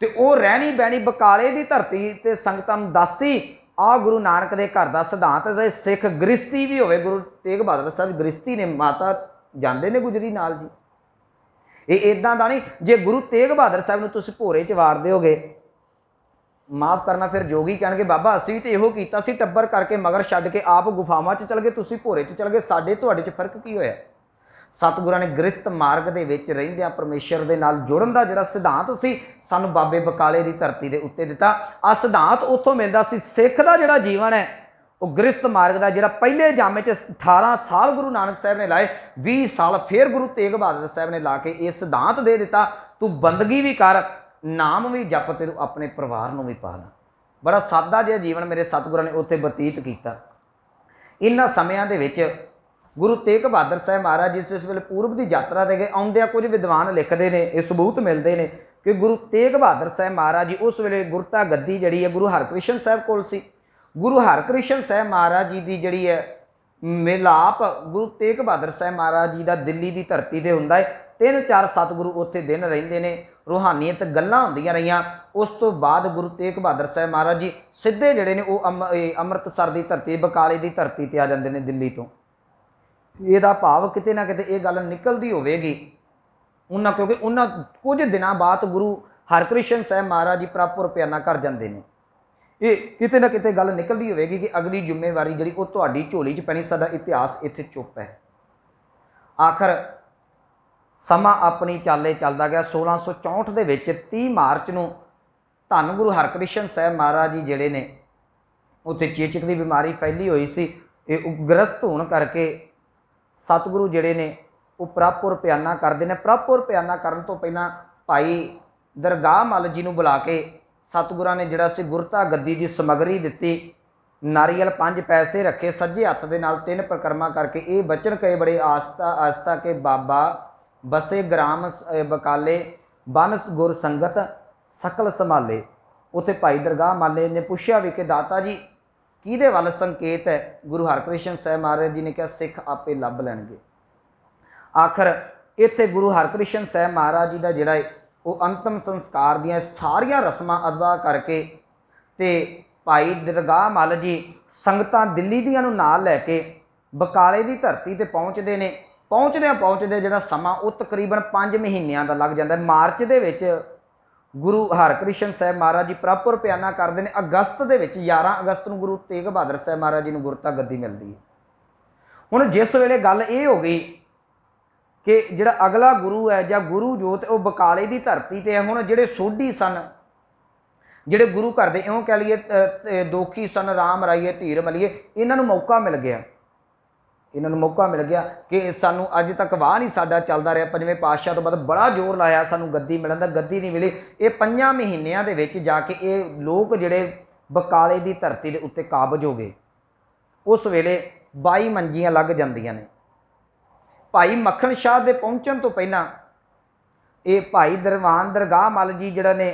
Speaker 1: ਤੇ ਉਹ ਰਹਿਣੀ ਬਹਿਣੀ ਬਕਾਲੇ ਦੀ ਧਰਤੀ ਤੇ ਸੰਗਤਾਂ ਨੂੰ ਦੱਸੀ ਆ ਗੁਰੂ ਨਾਨਕ ਦੇ ਘਰ ਦਾ ਸਿਧਾਂਤ। ਜੇ ਸਿੱਖ ਗ੍ਰਸਤੀ ਵੀ ਹੋਵੇ, ਗੁਰੂ ਤੇਗ ਬਹਾਦਰ ਸਾਹਿਬ ਗ੍ਰਸਤੀ ਨੇ, ਮਾਤਾ ਜਾਂਦੇ ਨੇ ਗੁਜਰੀ ਨਾਲ ਜੀ। ਇਹ ਇਦਾਂ ਦਾ ਨਹੀਂ ਜੇ ਗੁਰੂ ਤੇਗ ਬਹਾਦਰ ਸਾਹਿਬ ਨੂੰ ਤੁਸੀਂ ਭੋਰੇ 'ਚ ਵਾਰ ਦਿਓਗੇ, ਮਾफ़ करना, फिर जोगी कहणगे बाबा असीं तो इहो कीता सी, टब्बर करके मगर छड्ड के आप गुफावां 'ਚ चल गए, तुसीं भोरे 'ਚ चल गए, साडे तुहाडे 'ਚ फर्क की होया? सतगुरां ने गृहस्थ मार्ग दे विच रहिंदिआं परमेश्वर दे नाल जुड़न दा जिहड़ा सिद्धांत सी सानूं बाबे बकाले दी धरती दे उत्ते दित्ता। आ सिद्धांत उत्थों मिलदा सी। सिख दा जिहड़ा जीवन है वो गृहस्थ मार्ग का, जिहड़ा पहले जामे 'ਚ 18 साल गुरु नानक साहब ने लाए, 20 साल फिर गुरु तेग बहादुर साहब ने ला के ये सिद्धांत दे दिता, तू बंदगी भी कर, नाम भी जप, ते तू अपने परिवार नूं भी पाल। बड़ा सादा जिहा जीवन मेरे सतगुरां ने उत्थे बतीत किया। इन्हां समयां दे विच गुरु तेग बहादुर साहब महाराज जिस वेले पूर्व की यात्रा ते गए, आउंदिआं कुछ विद्वान लिखते हैं, ये सबूत मिलते हैं कि गुरु तेग बहादुर साहब महाराज जी उस वेले गुरता गद्दी जिहड़ी है गुरु हरकृष्ण साहब कोल सी। गुरु हरकृष्ण साहब महाराज जी की जिहड़ी है मिलाप गुरु तेग बहादुर साहब महाराज जी का दिल्ली की धरती पर हुंदा है। 3-4 सतगुरु उत्थे दिन रहिंदे ने, रूहानीयत गल्लां हुंदियां रहियां। उस तो बाद गुरु तेग बहादुर साहब महाराज जी सीधे जिहड़े ने वो अमृतसर की धरती, बकाले की धरती ते आ जांदे ने दिल्ली तो। ਇਹਦਾ ਭਾਵ ਕਿਤੇ ਨਾ ਕਿਤੇ ਇਹ ਗੱਲ ਨਿਕਲਦੀ ਹੋਵੇਗੀ ਉਹਨਾਂ, ਕਿਉਂਕਿ ਉਹਨਾਂ ਕੁਝ ਦਿਨਾਂ ਬਾਅਦ ਗੁਰੂ ਹਰਕ੍ਰਿਸ਼ਨ ਸਾਹਿਬ ਮਹਾਰਾਜ ਜੀ ਪ੍ਰਭੂ ਪਿਆਨਾ ਕਰ ਜਾਂਦੇ ਨੇ। ਇਹ ਕਿਤੇ ਨਾ ਕਿਤੇ ਗੱਲ ਨਿਕਲਦੀ ਹੋਵੇਗੀ ਕਿ ਅਗਲੀ ਜ਼ਿੰਮੇਵਾਰੀ ਜਿਹੜੀ ਉਹ ਤੁਹਾਡੀ ਝੋਲੀ 'ਚ ਪੈਣੀ। ਸਾਡਾ ਇਤਿਹਾਸ ਇੱਥੇ ਚੁੱਪ ਹੈ। ਆਖਰ ਸਮਾਂ ਆਪਣੀ ਚਾਲੇ ਚੱਲਦਾ ਗਿਆ। 1664 ਦੇ ਵਿੱਚ 30 ਮਾਰਚ ਨੂੰ ਧੰਨ ਗੁਰੂ ਹਰਕ੍ਰਿਸ਼ਨ ਸਾਹਿਬ ਮਹਾਰਾਜ ਜੀ ਜਿਹੜੇ ਨੇ ਉੱਥੇ ਚੇਚਕ ਦੀ ਬਿਮਾਰੀ ਫੈਲੀ ਹੋਈ ਸੀ। ਇਹ ਉਗ੍ਰਸਤ ਹੋਣ ਕਰਕੇ सतगुरु जिहड़े ने वो प्रभुर पियाना करते हैं। प्रभुर पियाना करन तो पहला भाई दरगाह मल जी नूं बुला के सतगुरां ने जिहड़ा सी गुरता गद्दी की समगरी दित्ती, नारियल 5 पैसे रखे, सज्जे हत्थ दे नाल 3 परिक्रमा करके ये बचन कहे बड़े आस्था के बाबा बसे ग्राम बकाले बन गुर संगत सकल संभाले। उत्थे भाई दरगाह माले ने पुछया भी कि दाता जी किहदे वल संकेत है? गुरु हरकृष्ण साहब महाराज जी ने कहा सिख आपे लभ लैणगे। आखिर इत्थे गुरु हरकृष्ण साहब महाराज जी का जिहड़ा वो अंतिम संस्कार दियां सारियां रस्मां अदा करके ते भाई दरगाह मल जी संगतां दिल्ली दियां नूं नाल लैके बकाले की धरती ते पहुँचते हैं। पहुँचदे जिहड़ा समा वो तकरीबन 5 महीनों का लग जाता है। मार्च दे विच गुरु हरकृष्ण साहब महाराज जी प्रभुर पियाना करते हैं। अगस्त के 11 अगस्त को गुरु तेग बहादुर साहब महाराज जी को गुरता गद्दी मिलती है। हुण जिस वेले गल ये हो गई कि जिहड़ा अगला गुरु है जां गुरु जोत वो बकाले की धरती पर है। हुण जिहड़े सोढी सन, जिहड़े गुरु घर दे इउं कह लईए दोखी सन, राम राईए धीर मलीए, इन्हां नूं मौका मिल गया। इन्होंने मौका मिल गया कि सानू अज तक वाह नहीं साडा चलता रहा। 5वें पातशाह तो बाद बड़ा जोर लाया सानू गद्दी मिलन दा, गद्दी नहीं मिली। ये 5 महीनों के विच जाके ये लोग जिहड़े बकाले की धरती के उत्ते काबज हो गए। उस वेले 22 मंजियां लग जांदियां ने। भाई मक्खन शाह के पहुँचण तो पहला ये भाई दरवान दरगाह मल जी जिहड़े ने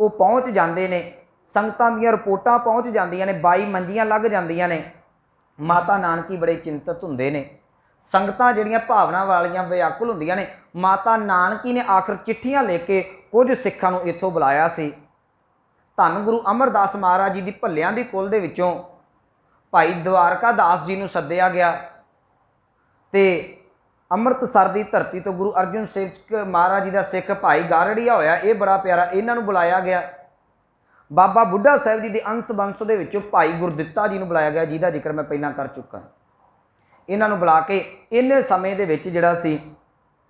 Speaker 1: वो पहुँच जाते हैं। संगतां दीयां रिपोर्टां पहुँच जांदियां ने, 22 मंजियां लग जांदियां ने। माता नानकी बड़े चिंतित हुंदे ने। संगतां जिहड़ियां भावना वालियां व्याकुल हुंदियां ने। माता नानकी ने आखिर चिट्ठियां लेके कुछ सिखां नूं इत्थों बुलाया सी। धन गुरु अमरदास महाराज जी की भल्लियां दी कुल दे विचों भाई द्वारका दास जी नूं सद्दिया गया ते अमृतसर की धरती तो गुरु अर्जन सिख महाराज जी का सिख भाई गारड़िया होया, ये बड़ा प्यारा, इन्हां नूं बुलाया गया। बाबा बुढ़ा साहब जी के अंश वंश के भाई गुरदित्ता जी को बुलाया गया, जिसका जिक्र मैं पहला कर चुका। इन्हों बुला के इन्ने समय के जिहड़ा सी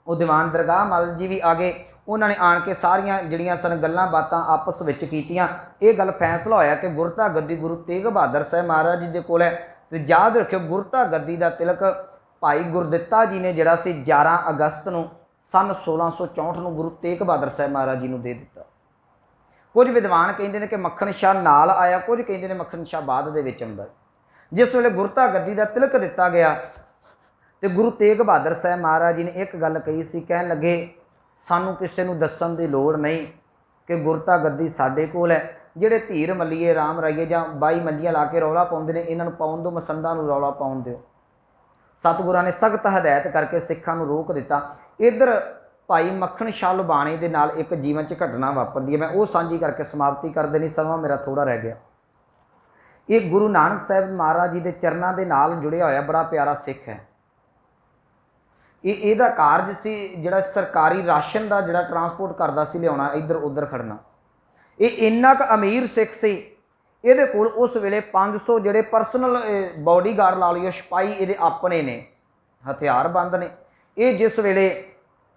Speaker 1: वो दीवान दरगाह मल जी भी आ गए। उन्होंने आन के सारियां जिहड़ियां सन गल्लां बातां आपस विच कीतियां। ये गल फैसला होया कि गुरता गद्दी गुरु तेग बहादुर साहब महाराज जी के कोल है। ते याद रखियो गुरता गद्दी का तिलक भाई गुरदित्ता जी ने जिहड़ा सी 11 अगस्त नूं सन 1664 नूं गुरु तेग बहादुर साहब महाराज जी नूं दे दिता। कुछ विद्वान कहते हैं कि मक्खन शाह नाल आया, कुछ कहते हैं मक्खन शाह बाद दे विच आउंदा। जिस वेले गुरता गद्दी का तिलक दिता गया तो गुरु तेग बहादुर साहब महाराज जी ने एक गल कही सी, कहन लगे सानू किसी नूं दस्सण दी लोड़ नहीं कि गुरता गद्दी साडे कोल है। जिहड़े धीर मलीए राम राईए जां 22 मंजियां ला के रौला पाउंदे ने, इन्हां नूं पाउण दो, मसंदां नूं रौला पाउण दिओ। सतगुरां ने सख्त हदायत करके सिखां नूं रोक दिता। इधर भाई मक्खन शाह लुबाणी दे नाल एक जीवन च घटना वापरदी है, मैं वो सांझी करके समाप्ति कर देनी, समा मेरा थोड़ा रह गया। ये गुरु नानक साहब महाराज जी के चरणों के नाल जुड़िया होया बड़ा प्यारा सिख है। ये कारज सी जिहड़ा सरकारी राशन का जिहड़ा ट्रांसपोर्ट करता सी, लियाउणा इधर उधर खड़ना। ये इन्ना क अमीर सिख सी, ये कोल उस वेले 500 जिहड़े परसनल बॉडी गार्ड ला लियो, सिपाही ये अपने ने, हथियारबंद ने। ये जिस वेले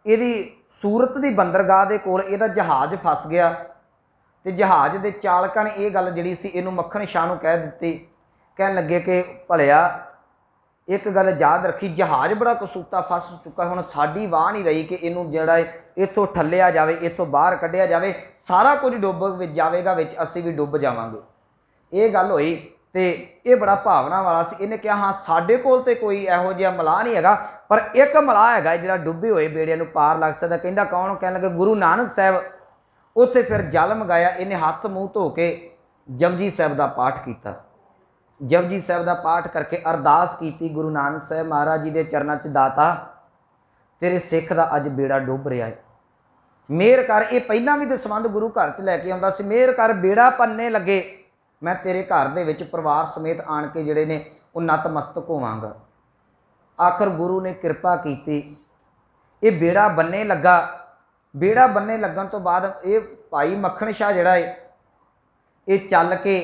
Speaker 1: ये सूरत की बंदरगाह के कोल इहदा जहाज़ फस गया तो जहाज़ के चालकां ने यह गल जिहड़ी सी इहनूं मक्खन शाह नूं कह दी, कहन लगे कि भलिया एक गल याद रखी, जहाज़ बड़ा कसूता फस चुका, हुण साडी वाह नहीं रही कि इनू जिहड़ा इत्थों ठल्लिया जाए, इत्थों बाहर कढ़िया जाए, सारा कुछ डुब जाएगा, विच असीं भी डुब जावांगे। ये गल होई तो ये बड़ा भावना वाला सी। इन्हें कहा हाँ साडे कोल ते कोई इहो जिहा मलाह नहीं हैगा, पर एक मलाह हैगा जिहड़ा डुबे हुए बेड़िया नूं पार लग सकदा। कहंदा कौन? कहण लगे गुरु नानक साहब। उत्थे फिर जल मंगाया, इन्हें हाथ मूँह धो के जपजी साहब का पाठ किया। जपजी साहब का पाठ करके अरदास की, गुरु नानक साहब महाराज जी के चरणों च दाता तेरे सिख का अज बेड़ा डुब रहा है, मेहर कर। ये पहला भी तो संबंध गुरु घर च लैके आउंदा सी, मेहर कर बेड़ा पन्ने लगे, मैं तेरे घर दे विच परिवार समेत आण के जिहड़े ने वो नतमस्तक होवांगा। आखिर गुरु ने कृपा की, ये बेड़ा बन्ने लगा। बेड़ा बन्ने लगन तो बाद ये भाई मक्खन शाह जिहड़ा है ये चल के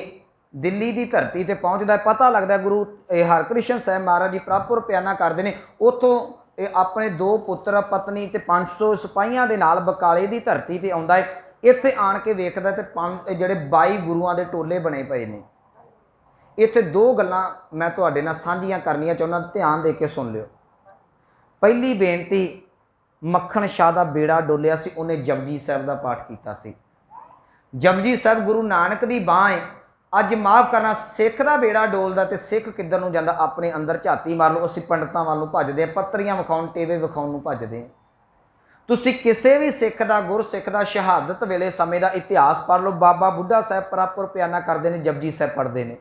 Speaker 1: दिल्ली की धरती पर पहुँचता है। पता लगता है गुरु हरकृष्ण साहब महाराज जी प्रभुपुर प्याना करते हैं, उत्थों अपने 2 पुत्र पत्नी ते 500 सिपाहियों के नाल बकाले की धरती पर आउंदा है। इत्थे आण के वेखदा ते जिहड़े 22 गुरुआं दे टोले बने पे ने। इत्थे 2 गल्लां मैं तुहाडे नाल सांझियां करनियां चाहुंदा, ध्यान दे के सुन लिओ। पहली बेनती, मक्खन शाह का बेड़ा डोलिया सी, उन्हें जपजी साहब का पाठ किया सी। जपजी साहब गुरु नानक की बांह है। अज माफ़ करना, सिख का बेड़ा डोलदा तो सिख किधर नूं जांदा? अपने अंदर झाती मार लो, असीं पंडितां वालों भजदे, पत्तरियां विखाउण टेवे विखाउण नूं भजदे। तुसीं किसी भी सिख का गुरसिख का शहादत वेले समय का इतिहास पढ़ लो। बाबा बुढ़ा साहब प्रभुपुर प्याना करते हैं, जपजी साहब पढ़ते हैं।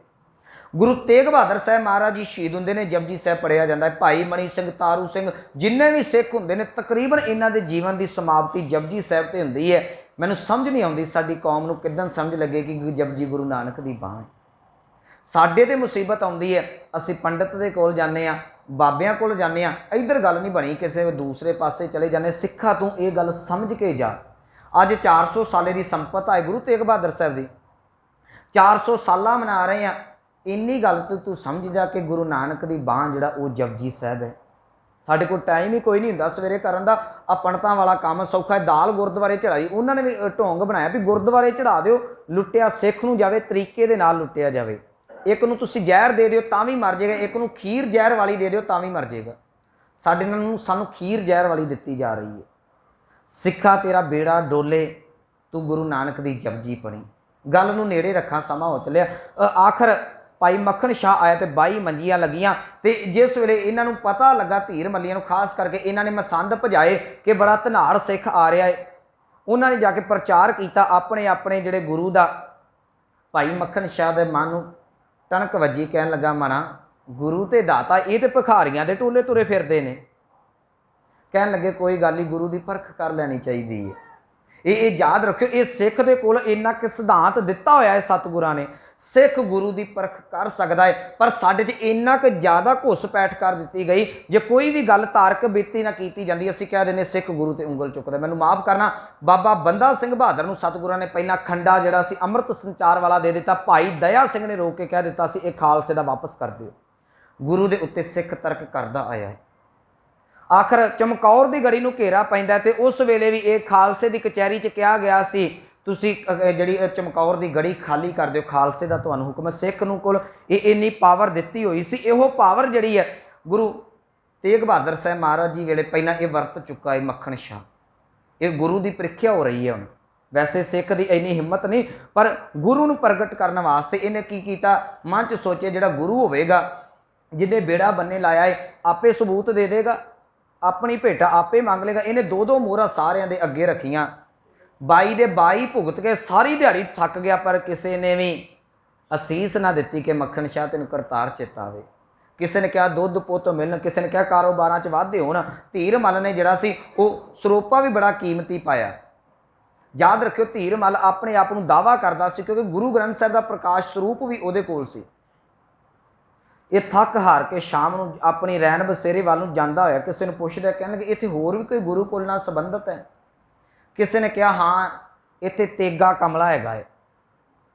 Speaker 1: गुरु तेग बहादुर साहब महाराज जी शहीद होंगे ने, जपजी साहब पढ़िया जाता है। भाई मणी सिंह, तारू सिंह, जिन्ने भी सिख होंगे ने, तकरीबन इन्हां दे जीवन की समाप्ति जपजी साहब ते हुंदी है। मैनूं समझ नहीं आती साडी कौम नूं किदन समझ लगे कि जपजी गुरु नानक की बांह है। साडे ते मुसीबत आउंदी है, असीं पंडित दे कोल जाने आ, बाबियां कोल जाने आ, इधर गल नहीं बनी, किसी दूसरे पासे चले जाने। सिखा तू ये गल समझ के जा। अज 400 साले की संपत है गुरु तेग बहादुर साहब की, 400 साल मना रहे हैं। इन्नी गल तू समझ जा कि गुरु नानक की बांह जिहड़ा वो जपजी साहब है। साढ़े को टाइम ही कोई नहीं हुंदा सवेरे करन दा, आ पंडितां वाला काम सौखा है। दाल गुरुद्वारे चढ़ाई, उन्होंने भी ढोंग बनाया भी गुरुद्वारे चढ़ा दिओ, लुटिया सिख नूं जावे, तरीके दे नाल लुटिया जावे। एक नूं तुसीं जहर दे दिओ तां भी मर जाएगा, एक नूं खीर जहर वाली दे दिओ तां भी मर जाएगा। साडे नूं सानूं खीर जहर वाली दित्ती जा रही है। सिखा तेरा बेड़ा डोले, तू गुरु नानक दी जपजी पढ़ी। गल नूं नेड़े रखा, समा हो चलिया। आखिर भाई मक्खन शाह आया तो 22 मंजियां लगियां। तो जिस वेले इन्हां नूं पता लगा, धीर मलिया नूं खास करके इन्हां ने मसंद भजाए कि बड़ा धनाड़ सिख आ रहा है। उन्होंने जाके प्रचार किया अपने अपने जिहड़े गुरु दा। भाई मक्खन शाह दे मन नूं टणक वजी, कहन लगा मना गुरु ते दाता ये तो भिखारियां दे टोले तुरे फिरदे ने। कहन लगे कोई गल नहीं, गुरु की परख कर लैनी चाहिए है। ये याद रखियो, ये सिख दे कोल इन्ना कि सिद्धांत दिता होया है सतगुरां ने, सिख गुरु की परख कर सकता है। पर साडे च इन्ना कि ज़्यादा घुसपैठ कर दी गई, जे कोई भी गल तारक बीती ना की जाती, असीं कह देने सिख गुरु ते उंगल चुकदा। मैनूं माफ़ करना, बाबा बंदा सिंह बहादुर नूं सतगुरां ने पहला खंडा जिहड़ा सी अमृत संचार वाला दे दिता। भाई दया सिंह ने रोक के कह दिता सी ये खालसे दा वापस कर दिओ। गुरु दे उत्ते सिख तर्क करदा आया है। आखिर चमकौर की गढ़ी नूं घेरा पैंदा ते उस वेले भी ये खालसे की कचहरी च कहा गया सी तुसी जिहड़ी चमकौर की गढ़ी खाली कर दिओ, खालसे का तुहानूं हुक्म। सिख नूं कोल इन्नी पावर दिती हुई सी। इहो पावर जिहड़ी है गुरु तेग बहादुर साहब महाराज जी वेले पहला ये वरत चुका है मक्खन शाह। ये गुरु की प्रीख्या हो रही है हुण। वैसे सिख की इन्नी हिम्मत नहीं, पर गुरु नूं प्रगट करने वास्ते इन्हें की कीता, मन च सोचे जिहड़ा गुरु होवेगा जिन्हें बेड़ा बन्ने लाया है आपे सबूत दे देगा, अपनी भेटा आपे मंग लेगा। इन्हें 2-2 मोहरा सारियां दे अगे रखियां, 22 दे 22 भुगत के सारी दिहाड़ी थक गया, पर किसी ने भी असीस ना दी कि मक्खन शाह तेन करतार चेता आवे। किसी ने कहा दुध पुत मिलन, किसी ने कहा कारोबार च वाधे होण। धीरमल ने जिहड़ा सी वो सरोपा भी बड़ा कीमती पाया। याद रखियो धीरमल अपने आप नूं दावा करदा सी क्योंकि गुरु ग्रंथ साहिब दा प्रकाश स्वरूप भी उहदे कोल सी। ये थक हार के शाम नूं अपनी रैन बसेरे वाल नूं जांदा होया किसी नूं पुछदा, कहण लगे इत्थे होर भी कोई गुरु कुल नाल संबंधित है? किसी ने कहा हाँ इत्थे तेगा कमला हैगा है।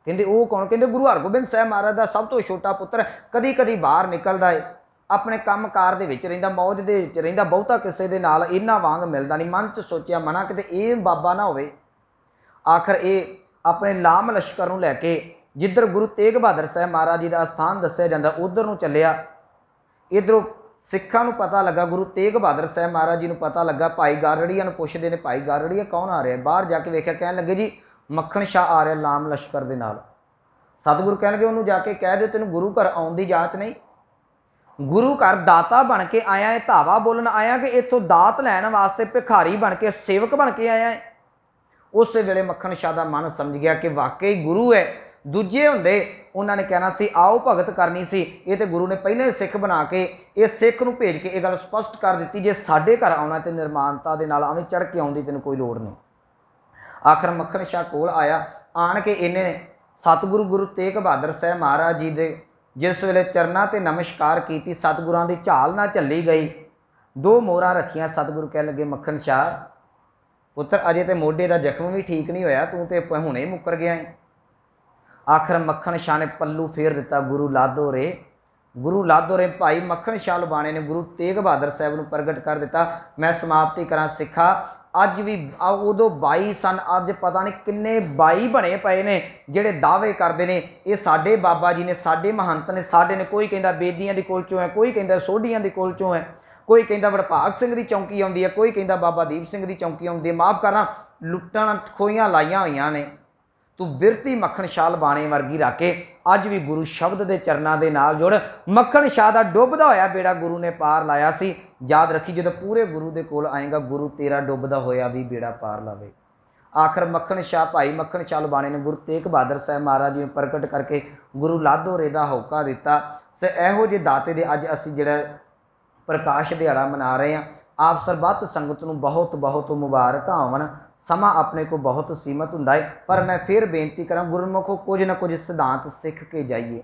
Speaker 1: कहते वो कौन? कहते गुरु हरगोबिंद साहब महाराज का सब तो छोटा पुत्र है, कदी कदी बाहर निकलता है, अपने काम कार दे विच रहिंदा, मौज दे विच रहिंदा, बहुता किसी दे नाल इन्हां वांग मिलदा नहीं। मन च सोचिया मना किते ये बाबा ना होवे। आखिर ये अपने लाम लश्कर नूं लैके जिधर गुरु तेग बहादुर साहब महाराज जी का स्थान दस्सिया जांदा उधर नूं चलिया। इधरों सिखां नूं पता लगा, गुरु तेग बहादुर साहब महाराज जी नूं पता लगा। भाई गारड़िया नूं पुछदे ने, भाई गारड़िया कौन आ रहा है? बाहर जाके वेख्या, कहण लगे जी मक्खण शाह आ रहा लाम लश्कर दे नाल। सतगुरु कह लगे उन्होंने जाके कह दो तेन गुरु घर आउण दी जाच नहीं, गुरु घर दाता बन के आया है, धावा बोलन आया कि इत्थों दात लैण वास्ते भिखारी बन के सेवक बन के आया है। उस वेले मक्खण शाह दा मन समझ गया कि वाकई गुरु है। दूजे हुंदे उन्होंने कहना सी आओ भगत करनी सी, ये तो गुरु ने पहले सिख बना के ये सिख नूं भेज के ये गल स्पष्ट कर दी, जे साडे घर आउणा ते निर्माणता दे नाल आवें चढ़ के आउंदी तैनूं कोई लोड़ नहीं। आखिर मक्खण शाह कोल आया, आण के इन्हें सतगुरु गुरु तेग बहादुर साहब महाराज जी दे जिस वेले चरनां ते नमस्कार की, सतगुरां दी झाल ना झल्ली गई, दो मोहरां रखियां। सतगुरु कह लगे मक्खण शाह पुत्र अजे तो मोढे का जख्म भी ठीक नहीं होया, तू तो हुणे ही मुकर गया है। आखिर मक्खण शाह ने पल्लू फेर दिता, गुरु लादो रे, गुरु लादो रे। भाई मक्खण शाह लुबाणे ने गुरु तेग बहादुर साहब नूं प्रगट कर दिता। मैं समाप्ति करा सिखा, अज भी उदों 22 सन, अज पता नहीं किन्ने 22 बने पे ने जिहड़े दावे करते हैं ये साडे बाबा जी ने, साडे महंत ने, साडे ने। कोई कहता बेदियां दी कोल चों है, कोई कहता सोढियां दी कोल चों है, कोई कहता वडभाग सिंह दी चौंकी आउंदी है, कोई कहता बाबा दीप सिंह दी चौंकी आउंदी है। माफ़ करना लुट्टण खोइयां लाइयां होईयां ने। तू बिरती मक्खण शाह लबाणे वर्गी रख के अज भी गुरु शब्द के चरणों के नाल जुड़। मक्खण शाह का डुबदा होया बेड़ा गुरु ने पार लाया सी। याद रखी जो पूरे गुरु के कोल आएगा गुरु तेरा डुबदा होया भी बेड़ा पार लावे। आखिर मक्खण शाह भाई मक्खण शाह लबाणे ने गुरु तेग बहादुर साहब महाराज जी नूं प्रगट करके गुरु लादो रे दा होका दिता। सो इहो जे दाते दे अज असीं जिहड़ा प्रकाश दिहाड़ा मना रहे हैं। आप सरबत संगत नूं बहुत बहुत मुबारक होवन। समा अपने को बहुत सीमित हुंदा है, पर मैं फिर बेनती करा गुरमुखो कुछ ना कुछ सिद्धांत सीख के जाइए।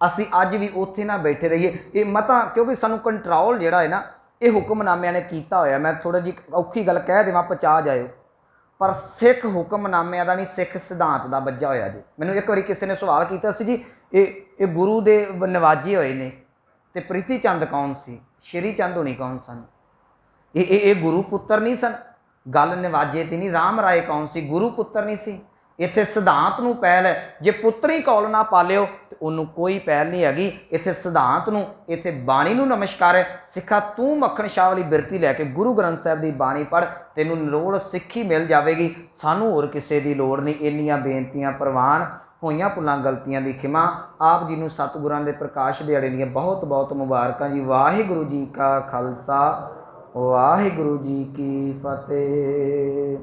Speaker 1: असी अज भी उत्थे ना बैठे रहिए। ये मता क्योंकि सानू कंट्रोल जिहड़ा है ना ये हुक्मनामिਆਂ ने कीता होया। मैं थोड़ा जी औखी गल कह देवां पचा जाए, पर सिख हुक्मनामिਆਂ ਦਾ नहीं सिख सिद्धांत ਦਾ ਵੱਜਾ होया जी। मैनूं एक बारी किसी ने सवाल किया सी जी ये गुरु दे नवाजे होए ने ते प्रीति चंद कौन सी, श्री चंद होनी कौन सन? ये गुरु पुत्र नहीं सन। गल नवाजे ती नहीं, राम राय कौन सी, गुरु पुत्र नहीं सी। इत्थे सिद्धांत नूं पहल है। जे पुत्र ही कौल ना पालिओ तो उन्होंने कोई पहल नहीं हैगी। इत्थे सिद्धांत नूं, इत्थे बाणी नूं नमस्कार है। सिखा तू मक्खण शाह वाली बिरती लैके गुरु ग्रंथ साहिब की बाणी पढ़, तैनूं निरोल सिक्खी मिल जाएगी। सानूं होर किसी की लोड़ नहीं। इन्नियां बेनतियां प्रवान होईयां भुलां गलतियां दी खिमा। आप जी नूं सतगुरां दे प्रकाश दिहाड़े दीयां बहुत बहुत मुबारकां जी। वाहिगुरू जी का खालसा वाहिगुरू जी की फतेह।